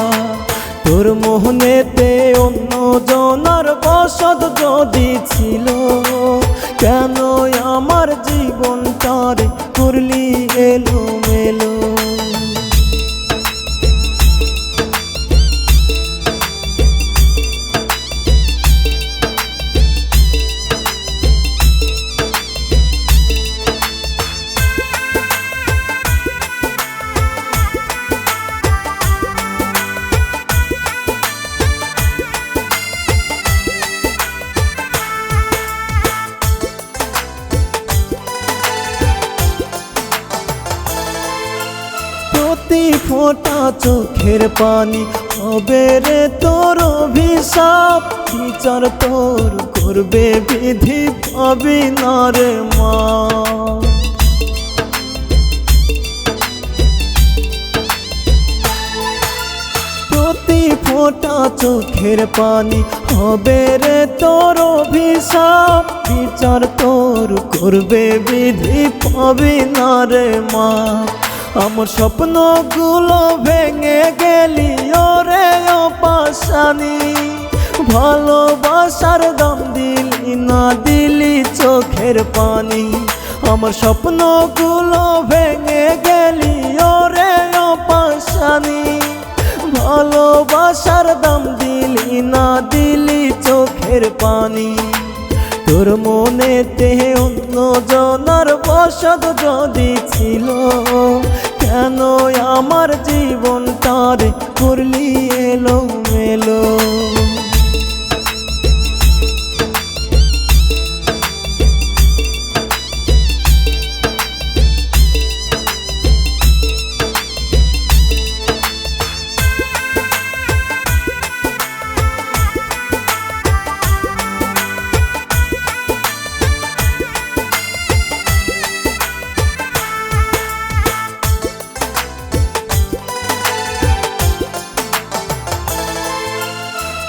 তোর মোহনেতে অন্য জনার বসত যদি ছিল, কেন আমার জীবনটার করলি এলোমেলো। প্রতি ফোঁটা চোখের পানি হবে রে তোর অভিশাপ, বিচার তোর করবে বিধি পাবি না রে মা। প্রতি ফোঁটা চোখের পানি হবে রে তোর অভিশাপ, বিচার তোর করবে বিধি পাবি না রে মা। আমার স্বপ্নগুলো ভেঙে গেলি ওরে পাশানি, ভালোবাসার দাম দিলি না দিলি চোখের পানি। আমার স্বপ্নগুলো ভেঙে গেলি ওরে অপাশানি ভালোবাসার দাম দিলি না দিলি চোখের পানি তোর মনেতে অন্য জনার বসত যদি ছিল কেন আমার জীবনটারে করলি এলো মেলো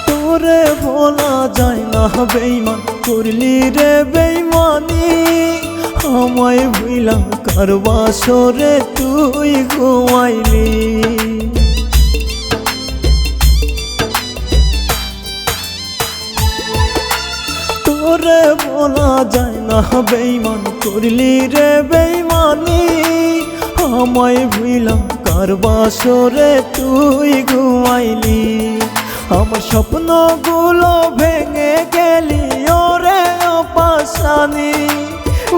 তোরে ভোলা যায় না বেইমান করলি রে বেইমানি আমায় ভুইলা কার বাসরে তুই ঘুমাইলি তোরে ভোলা যায় না বেইমান করলি রে বেইমানি আমায় ভুইলা কার বাসরে তুই ঘুমাইলি আমার স্বপ্নগুলো ভেঙে গেলি ওরে অপাশানি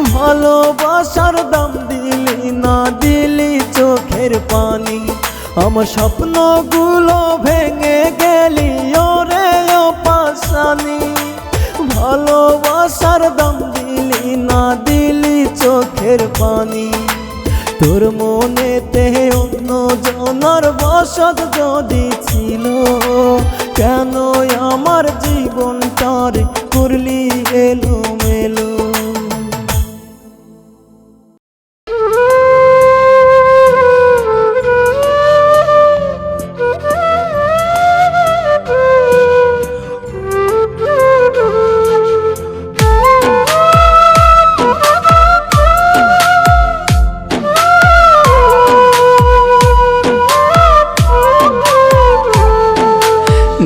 ভালোবাসার দাম দিলি না দিলি চোখের পানি আমার স্বপ্নগুলো ভেঙে গেলি ওরে অপাশানি ভালোবাসার দাম দিলি না দিলি চোখের পানি তোর মনেতে অন্য জনার বসত যদি ছিল কেন আমার জীবনটারে করলি এলো মেলো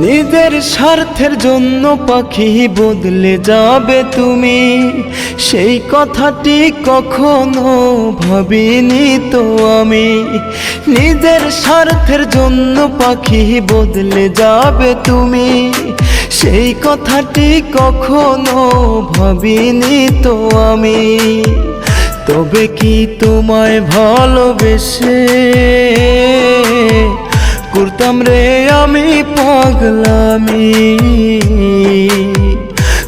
নিজের স্বার্থের জন্য পাখি বদলে যাবে তুমি সেই কথাটি কখনো ভাবিনি তো আমি নিজের স্বার্থের জন্য পাখি বদলে যাবে তুমি সেই কথাটি কখনো ভাবিনি তো আমি তবে কি তোমায় ভালোবেসে করতাম রে আমি পাগলামি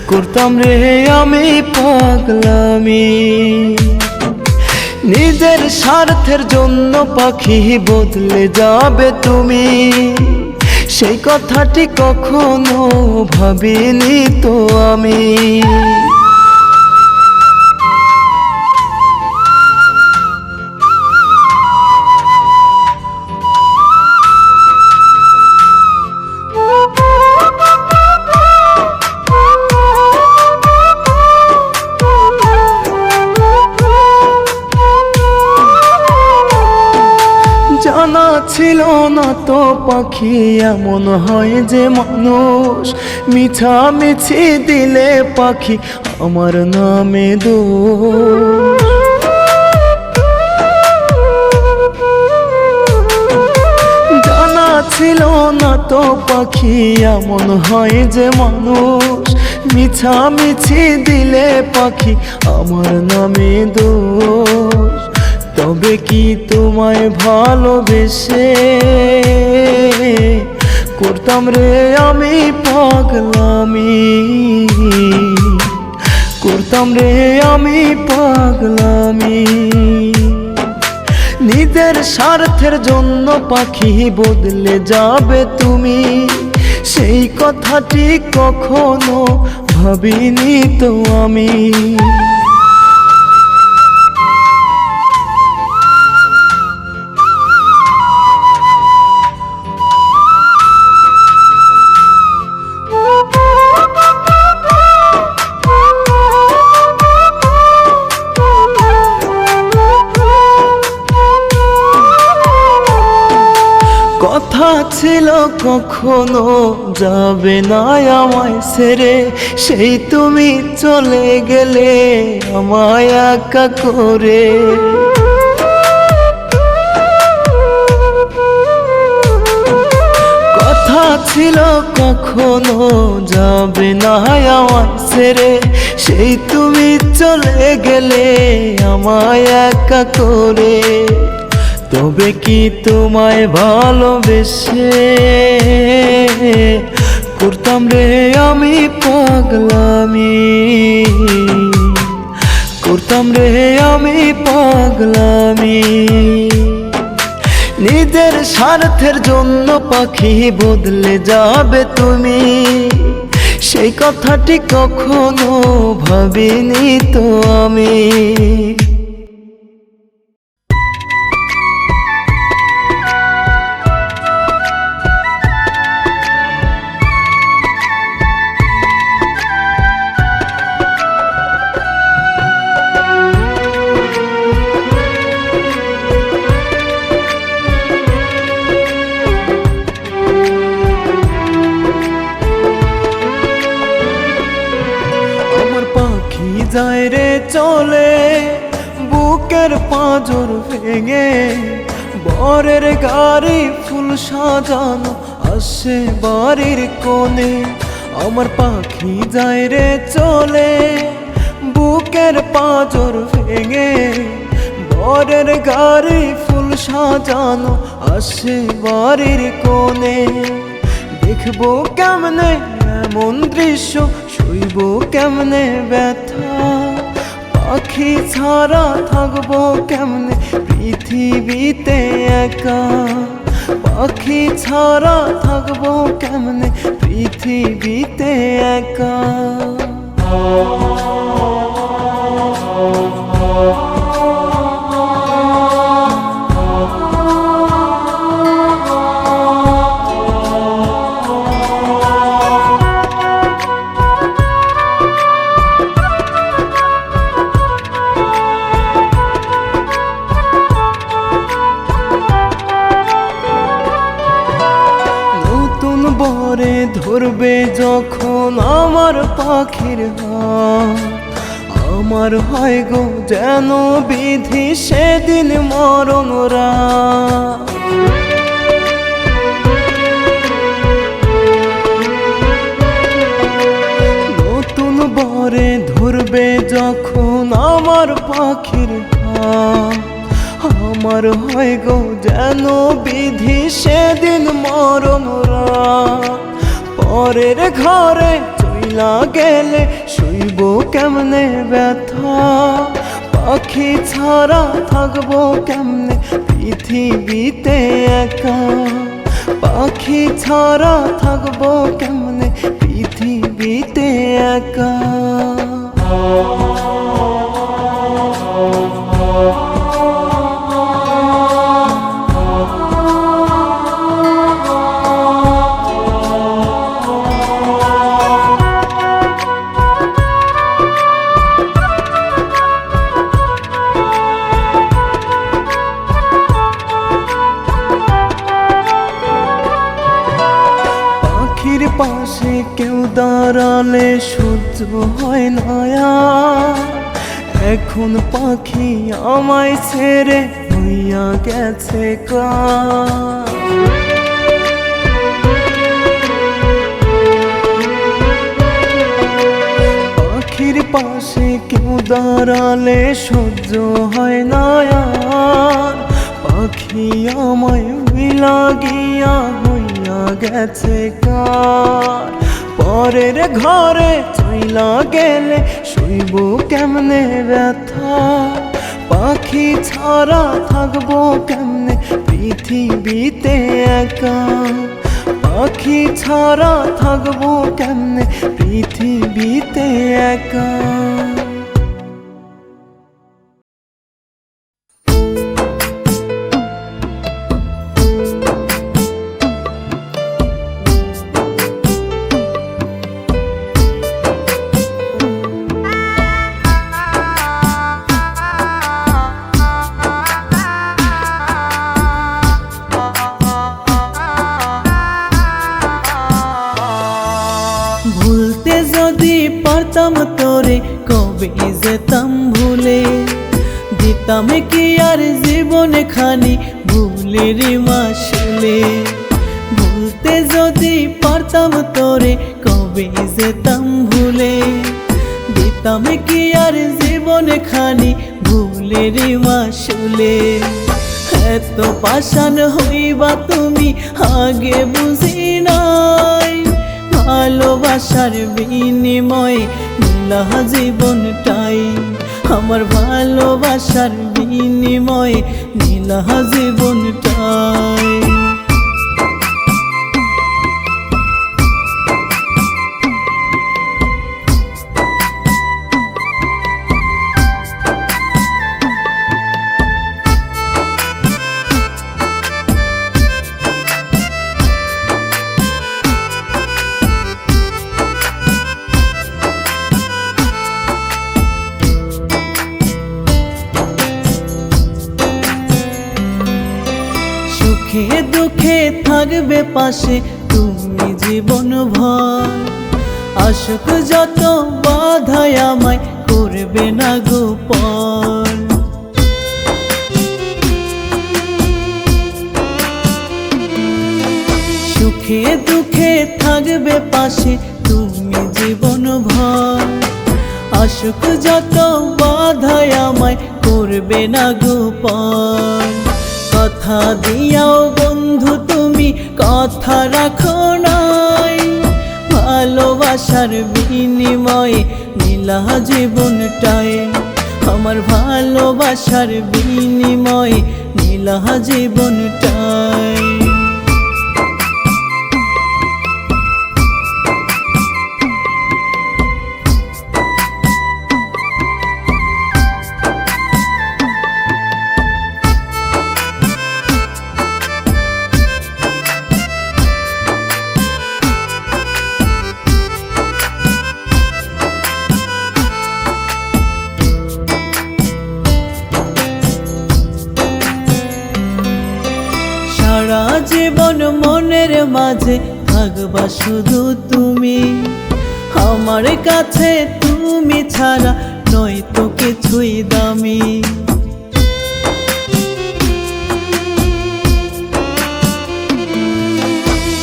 করতাম রে আমি পাগলামি নিজের স্বার্থের জন্য পাখি বদলে যাবে তুমি সেই কথাটি কখনো ভাবিনি তো আমি জানা ছিল না তো পাখি এমন হয় যে মানুষ মিছামিছি দিলে পাখি আমার নামে দোষ জানা ছিল না তো পাখি এমন হয় যে মানুষ মিছামিছি দিলে পাখি আমার নামে দোষ তবে কি তোমায় ভালোবেসে করতাম রে আমি পাগলামি করতাম রে আমি পাগলামি নিজের স্বার্থের জন্য পাখি বদলে যাবে তুমি সেই কথাটি কখনো ভাবিনি তো আমি কথা ছিল কখনো যাবে না আমায় ছেড়ে সেই তুমি চলে গেলে আমায় একা করে ছিল কখনো যাবে না আমায় ছেড়ে, সেই তুমি চলে গেলে আমায় একা করে। তবে কি তোমায় ভালোবেসে করতাম রে আমি পাগলামি, করতাম রে আমি পাগলামি। নিজের স্বার্থের জন্য পাখি বদলে যাবে তুমি, সেই কথাটি কখনো ভাবিনি তো আমি। যায় রে চলে বুকের পাঁজর ভেঙে, বরের গাড়ি ফুল সাজানো আসে বাড়ির কোণে। আমার পাখি যায় রে চলে বুকের পাঁজর ভেঙে, বরের গাড়ি ফুল সাজানো আসে বাড়ির কোণে। দেখবো কেমনে এমন দৃশ্য, সইব কেমনে ব্যথা, পাখি ছাড়া থাকবো কেমনে পৃথিবীতে একা, পাখি ছাড়া থাকবো কেমনে পৃথিবীতে একা। বরে ধরবে যখন আমার পাখির হাত, আমার হয় গো যেন বিধি সেদিন মরণ রাত। নতুন বরে ধরবে যখন আমার পাখির হাত, আমার হয় গো যেন বিধি সেদিন মরণ রাত। পরের ঘরে চইলা গেলে সইব কেমনে ব্যথা, পাখি ছাড়া থাকবো কেমনে পৃথিবীতে একা, পাখি ছাড়া থাকবো কেমনে পৃথিবীতে একা। পাশে কেউ দাঁড়ালে সহ্য হয় না, এখন পাখি আমায় ছেড়ে হইয়া গেছে কার। পাখির পাশে কেউ দাঁড়ালে সহ্য হয় না, পাখি আমায় মিলা গিয়া হইয়া গেছে কার। পরের ঘরে চইলা গেলে সইব কেমনে ব্যথা, পাখি ছাড়া থাকবো কেমনে পৃথিবীতে একা, পাখি ছাড়া থাকবো কেমনে পৃথিবীতে একা। ভুলতে যদি পারতাম তোরে কবে যেতাম ভুলে, দিতাম কি আর জীবনে খানি ভুলের মাসুলে। ভুল ভুলতে যদি পারতাম তোরে কবে যেতাম ভুলে, দিতাম কি আর জীবন খানি ভুলের মাসুলে। এত পাষাণ হইবা তুমি আগে বুঝি নাই, ভালোবাসার বিনিময়ে নিলা জীবনটাই, আমার ভালোবাসার বিনিময়ে নিলা জীবনটাই। সুখে দুঃখে থাকবে পাশে তুমি জীবন ভর, আশক যত বাধায় আমায় করবে না গোপন। সুখে দুঃখে থাকবে পাশে তুমি জীবন ভর, আশক যত বাধায় আমায় করবে না গোপন। কথা দিয়াও বন্ধু তুমি কথা রাখো নাই, ভালোবাসার বিনিময়ে নিলা জীবনটাই, আমার ভালোবাসার বিনিময়ে নিলা জীবনটাই। সারা জীবন মনের মাঝে থাকবা শুধু তুমি, আমার কাছে তুমি ছাড়া নয় তো কিছুই দামি।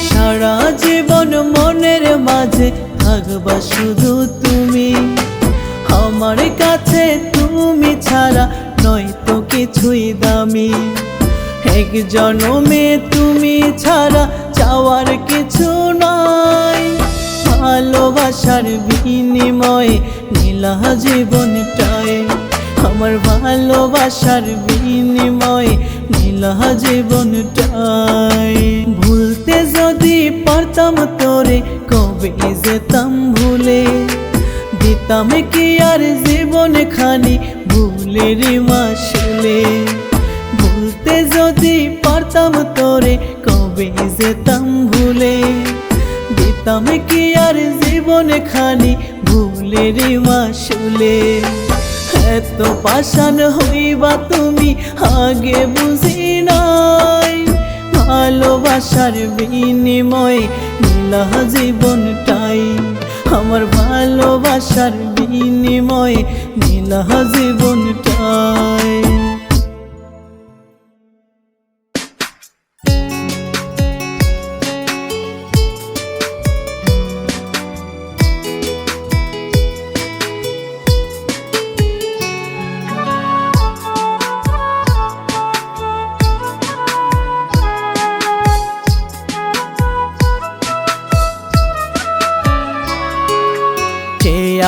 সারা জীবন মনের মাঝে থাকবা শুধু তুমি, আমার কাছে তুমি ছাড়া নয় তো কিছুই দামি। এক জনমে তুমি ছাড়া চাওয়ার কিছু নাই, ভালোবাসার বিনিময়ে নিলা জীবনটাই, আমার ভালোবাসার বিনিময়ে নিলা জীবনটাই। ভুলতে যদি পারতাম তোরে কবে যেতাম ভুলে, দিতাম কি আর জীবন খানি ভুলের মাসুলে। ভুলতে যদি পারতাম তোরে কবে যেতাম ভুলে, দিতাম কি আর জীবন খানি ভুলের মাসুলে। এত পাষাণ হইবা তুমি আগে বুঝি নাই, ভালোবাসার বিনিময়ে নিলা জীবনটাই, আমার ভালোবাসার বিনিময়ে নিলা জীবনটাই।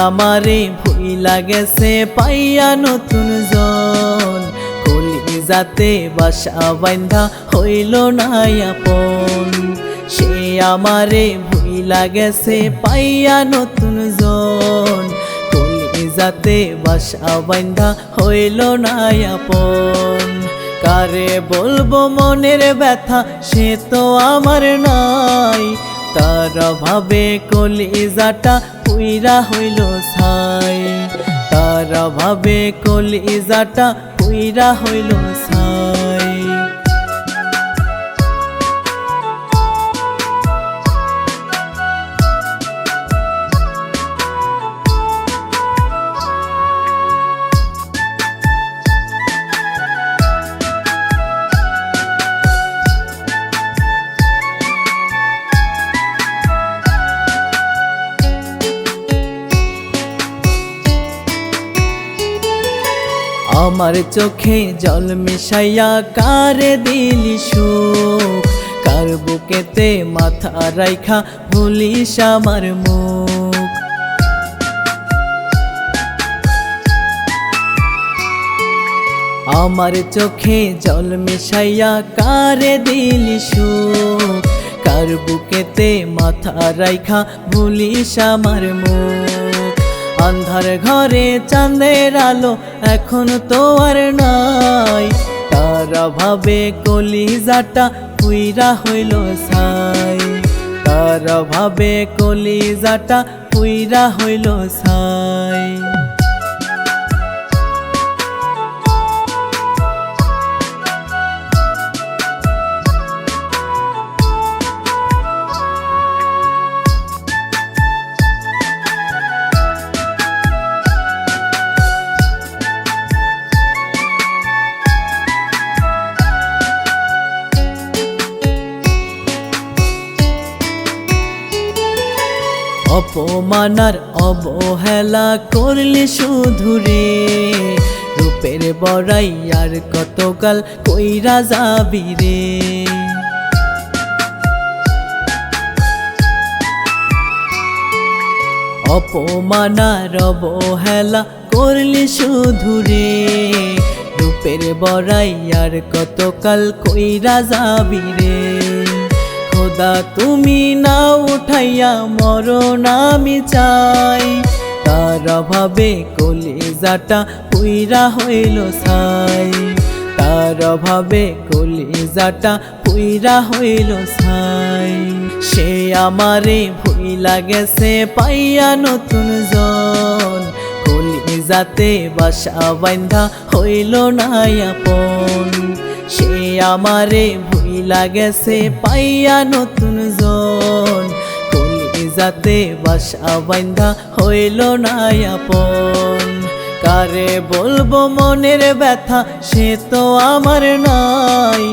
আমারে ভুইলা গেছে পাইয়া নতুন জন, কলিজাতে বাসা বান্ধা হইল না আপন। সে আমারে ভুইলা গেছে পাইয়া নতুন জন, কলিজাতে বাসা বান্ধা হইল না আপন। কারে বলবো মনের ব্যথা সে তো আমার নাই, তার ভাবে কলিজাটা পুইরা হইল ছাই, তার ভাবে কলিজাটা পুইরা হইল ছাই। আমার চোখে জল মিশাইয়া কারে দিলি সুখ, কার বুকেতে মাথা রাইখা ভুলিস আমার মুখ। আমার চোখে জল মিশাইয়া কারে দিলি সুখ, কার বুকেতে মাথা রাইখা ভুলিস আমার মুখ। আন্ধার ঘরে চাঁদের আলো এখন তো আর নাই, তারা ভাবে কলিজাটা পুইরা হইল ছাই, তারা ভাবে কলিজাটা পুইরা হইল ছাই। অপমানার অবহেলা করলে শুধু রে, রূপের বড়াই আর কতকাল কইরা যাবি রে। অপমানার অবহেলা করলে শুধু রে, রূপের বড়াই আর কতকাল কইরা যাবি রে। খোদা তুমি না উঠাইয়া মরণ আমি চাই, তারা ভাবে কলিজাটা পুইরা হইল ছাই, তারা ভাবে কলিজাটা পুইরা হইল ছাই। সে আমারে ভুইলা গেছে পাইয়া নতুন জন, কলিজাতে বাসা বান্ধা হইল না আপন। সে আমারে ভুইলা গেছে পাইয়া নতুন জন, কলিজাতে বাসা বান্ধা হইল না আপন। কারে বলবো মনের ব্যথা সে তো আমার নাই,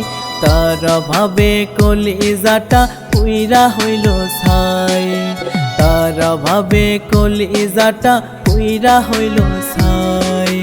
তারা ভাবে কলিজাটা পুইরা হইল ছাই, তারা ভাবে কলিজাটা পুইরা হইল ছাই।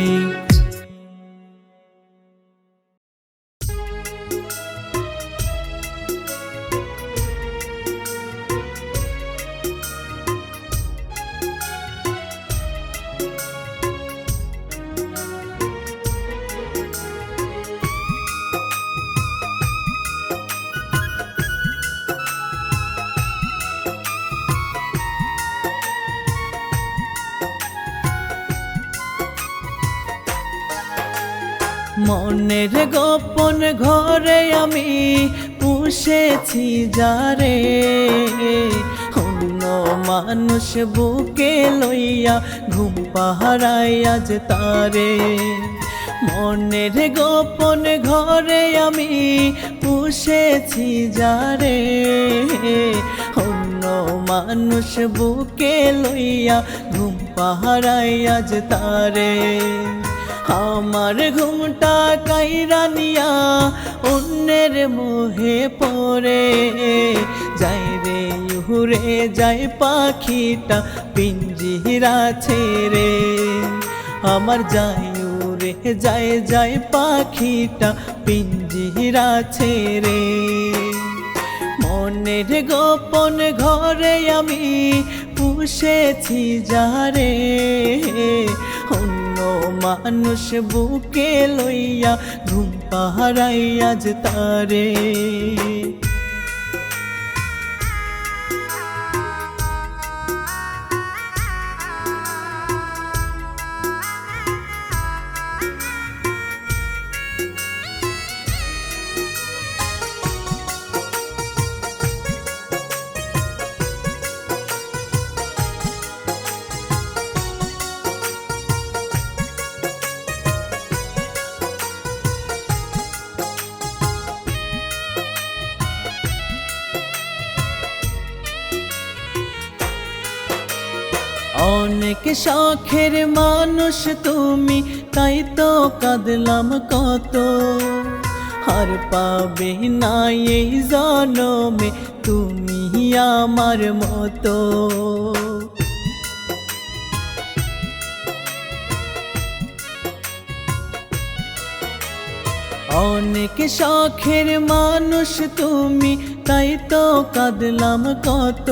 মনের গোপন ঘরে আমি পুষেছি যারে, অন্য মানুষ বুকে লইয়া ঘুম পাহারাই আজ তারে। মনের গোপন ঘরে আমি পুষেছি যারে, অন্য মানুষ বুকে লইয়া ঘুম পাহারাই আজ তারে। আমার ঘুমটা কাইরা নিয়া অন্যের মোহে পড়ে যাই রে উড়ে যায় পাখিটা পিঞ্জিরা ছেড়ে। আমার যাই উড়ে যায় যায় পাখিটা পিঞ্জিরা ছেড়ে। মনের গোপন ঘরে আমি পুষেছি যারে, অন্য মানুষ বুকে লইয়া ঘুম পাহারাই আজ তারে। অনেক শখের মানুষ তুমি, তাই তো কাঁদলাম কত। আর পাবে না এই জনমে তুমি আমার মতো। অনেক শখের মানুষ তুমি, তাই তো কাঁদলাম কত।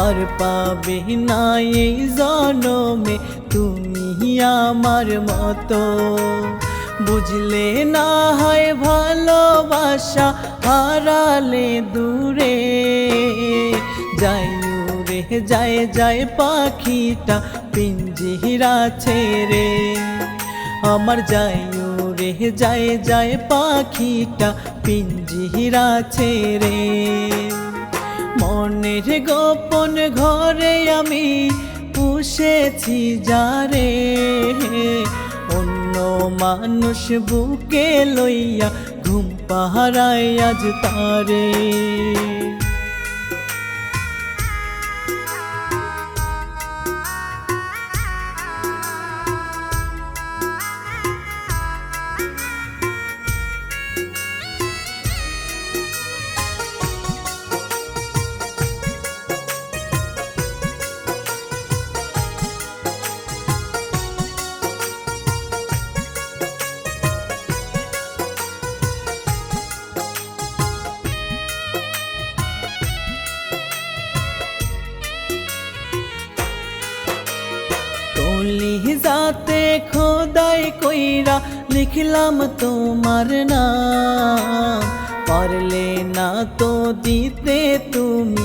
আর পাবে না এই জনমে তুমি আমার মতো। বুঝলে না হয় ভালোবাসা হারালে দূরে, যাই উড়ে যায় যায় পাখিটা পিঞ্জিরা ছেড়ে। আমার যাই উড়ে যায় যায় পাখিটা পিঞ্জিরা ছেড়ে। মনের গোপন ঘরে আমি পুষেছি যারে, অন্য মানুষ বুকে লইয়া ঘুম পাহারায় আজ তারে। কলিজাতে খোদাই কইরা লিখলাম তোমার নাম, পারলে না তো দিতে তুমি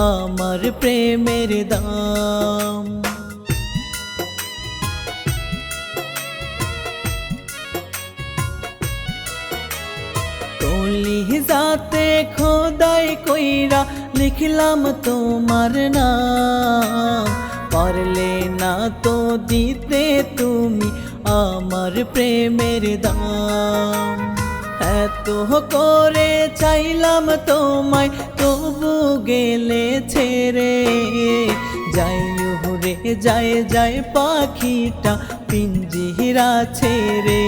আমার প্রেমের দাম। কলিজাতে খোদাই কইরা লিখলাম তোমার নাম, পারলে না তো দিতে তুমি আমার প্রেমের দাম। এত করে চাইলাম তোমায় তবু গেলে ছেড়ে, যাই উড়ে যায় যায় পাখিটা পিঞ্জিরা ছেড়ে।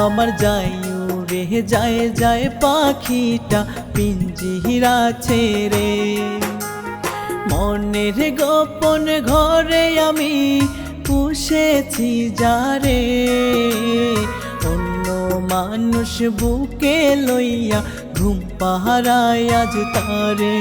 আমার যাই উড়ে যায় যায় পাখিটা পিঞ্জিরা ছেড়ে। মনের গোপন ঘরে আমি পুষেছি যারে, অন্য মানুষ বুকে লইয়া ঘুম পাহারায় আজ তারে।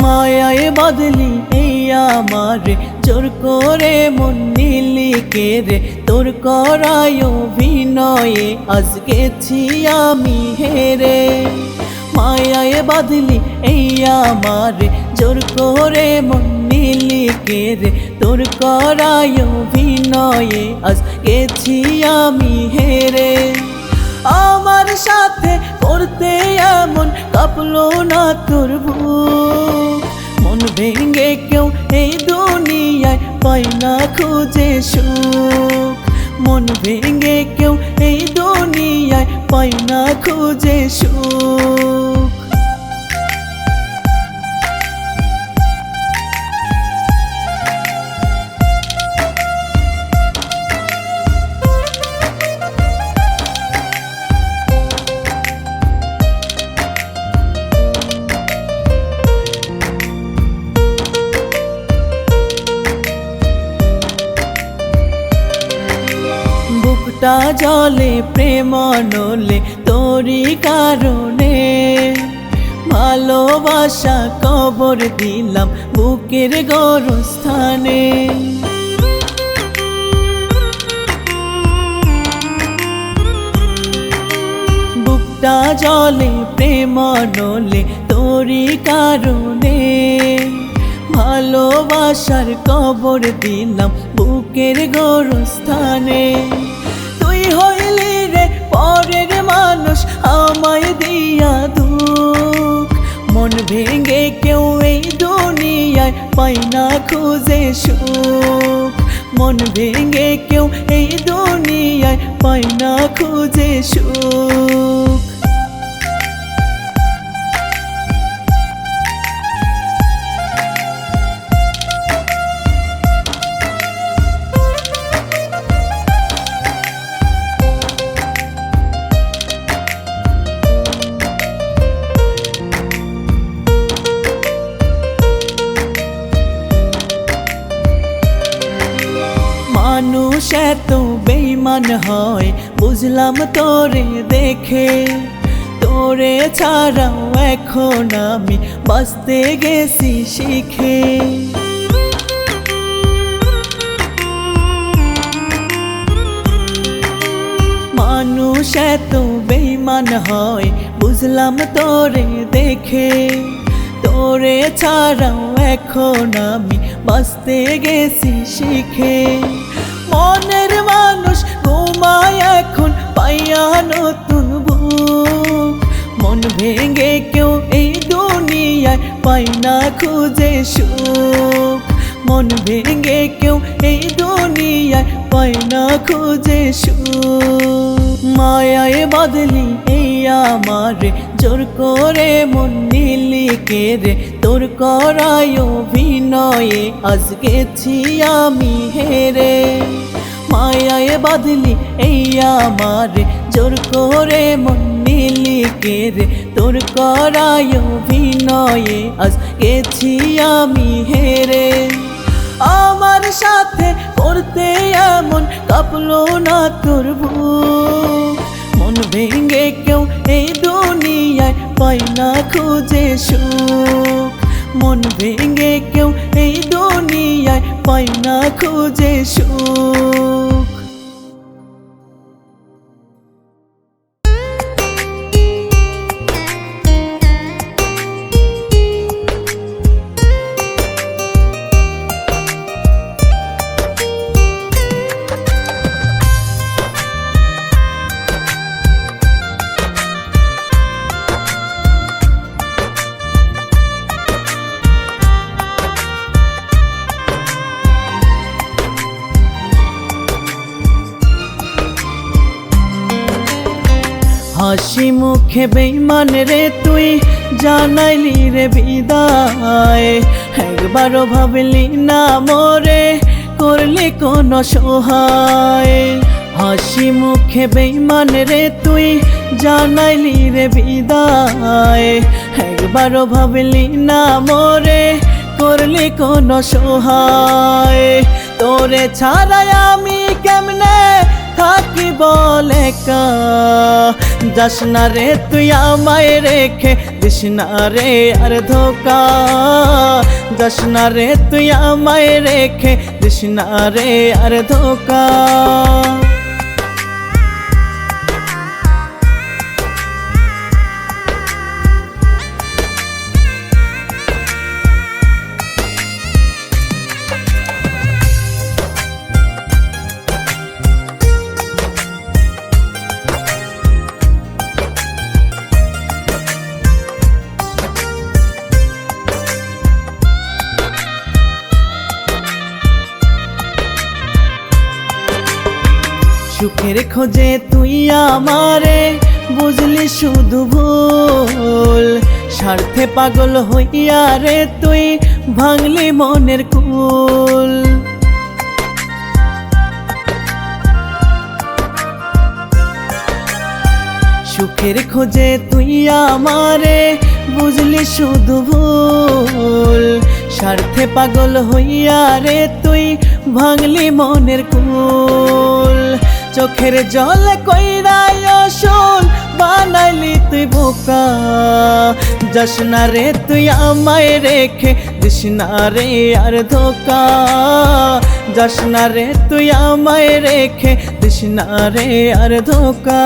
মায়ায় বাদলি এই আমারে, জোর করে মন নিলি কে রে। তোর করায় অভিনয়ে আজ গেছি আমি হেরে। মায়ায় বাদলি এই আমারে, জোর করে মন নিলি কে রে। তোর করায় অভিনয়ে আজ গেছি আমি হেরে। আমার সাথে করতে এমন কাঁপলো না তোর বুক, মন ভেঙে কেউ এই দুনিয়ায় পায় না খুঁজে সুখ। মন ভেঙে কেউ এই দুনিয়ায় পায় না খুঁজে সুখ। বুকটা জলে প্রেম নলে তোরই কারণে, ভালোবাসা কবর দিলাম বুকের গোরস্থানে। বুকটা জলে প্রেম নলে তোরই কারণে, ভালোবাসার কবর দিলাম বুকের গোরস্থানে। তুই হইলি রে পরের মানুষ আমায় দিয়া দুঃখ, মন ভেঙে কেউ এই দুনিয়ায় দুনিয়ায় পাই না খুঁজে সুখ, মন ভেঙে কেউ এই দুনিয়ায় পাই না খুঁজে সুখ। মানুষ এত বেঈমান হয় বুঝলাম তোরে দেখে, তোরে ছাড়াও এখন আমি বাঁচতে গেছি শিখে। মানুষ এত বেঈমান হয় বুঝলাম তোরে দেখে, তোরে ছাড়াও এখন আমি বাঁচতে গেছি শিখে। মনের মানুষ ঘুমায় এখন পাইয়া নতুন বুক, মন ভেঙে কেউ এই দুনিয়ায় পাই না খুঁজে সুখ, মন ভেঙে কেউ এই দুনিয়ায় পাই না খুঁজে সুখ। মায়ায় বাঁধলি এই আমারে জোর করে মন নিলি কে রে, তোর করায় অভিনয়ে আজ গেছি আমি হেরে। মায়ায় বাঁধলি এই আমারে জোর করে মন নিলি কে রে, তোর করায় অভিনয়ে আজ গেছি আমি হেরে। আমার সাথে করতে এমন কাঁপলো না তোর বুক, মন ভেঙে কেউ এই দুনিয়ায় পাই না খুঁজে সুখ, মন ভেঙে কেউ এই দুনিয়ায় পাই না খুঁজে সুখ। হাসি মুখে বেঈমান রে তুই জানাইলি রে বিদায়, একবারও ভাবলি না মোরে করলি কোন সহায়। হাসি মুখে বেঈমান রে তুই জানাইলি রে বিদায়, একবারও ভাবলি না মোরে করলি কোন সহায়। তোরে ছাড়াই আমি কেমনে থাকি বলে কা, যাস না রে তুই আমায় রেখে দিস না রে আর ধোকা, যাস না রে তুই আমায় রেখে দিস না রে আর ধোকা। সুখের খোঁজে তুই আমারে বুঝলি শুধু ভুল, স্বার্থে পাগল হইয়া রে তুই ভাঙলি মনের কুল। সুখের খোঁজে তুই আমারে বুঝলি শুধু ভুল, স্বার্থে পাগল হইয়া রে তুই ভাঙলি মনের কুল। চোখের জল কইরা আসল বানাইলি তুই বোকা, যাস না রে তুই আমায় রেখে দিস না রে আর ধোকা, যাস না রে তুই আমায় রেখে দিস না রে আর ধোকা।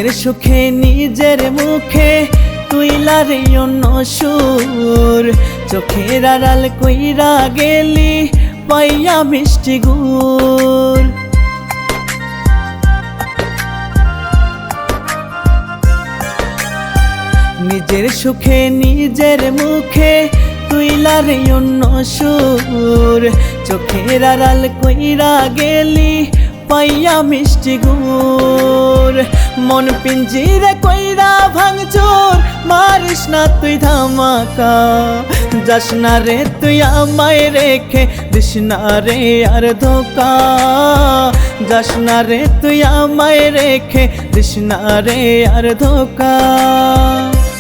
নিজের সুখে নিজের মুখে তুইলা রে অন্য সুর, চোখের আড়াল কইরা গেলি পাইয়া মিষ্টি গুড়। নিজের সুখে নিজের মুখে তুইলা রে অন্য সুর, চোখের আড়াল কইরা গেলি পাইয়া মিষ্টি গুড়। মন পিঞ্জিরে কইরা ভাঙচুর মারিস না তুই ধামাকা, যাস না রে তুই আমায় রেখে দিস না রে আর ধোকা, যাস না রে তুই আমায় রেখে দিস না রে আর ধোকা।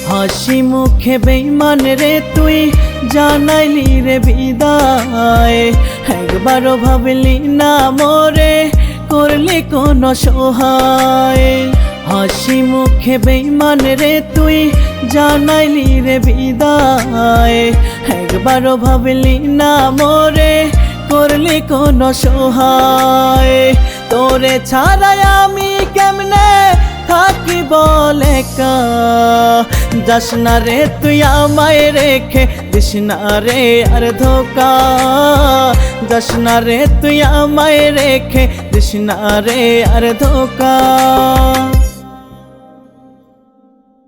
হাসি মুখে বেঈমান রে তুই জানাইলি রে বিদায়, একবারও ভাবলি না মোরে করলি কোন সহায়। হাসি মুখে বেঈমান রে তুই জানাইলি রে বিদায়, একবারও ভাবলি না মোরে করলি কোন সহায়। তোরে ছাড়াই আমি কেমনে থাকি বলে কা, যাস না রে তুই আমায় রেখে দিস না রে আর ধোকা, যাস না রে তুই আমায় রেখে দিস না রে আর ধোকা।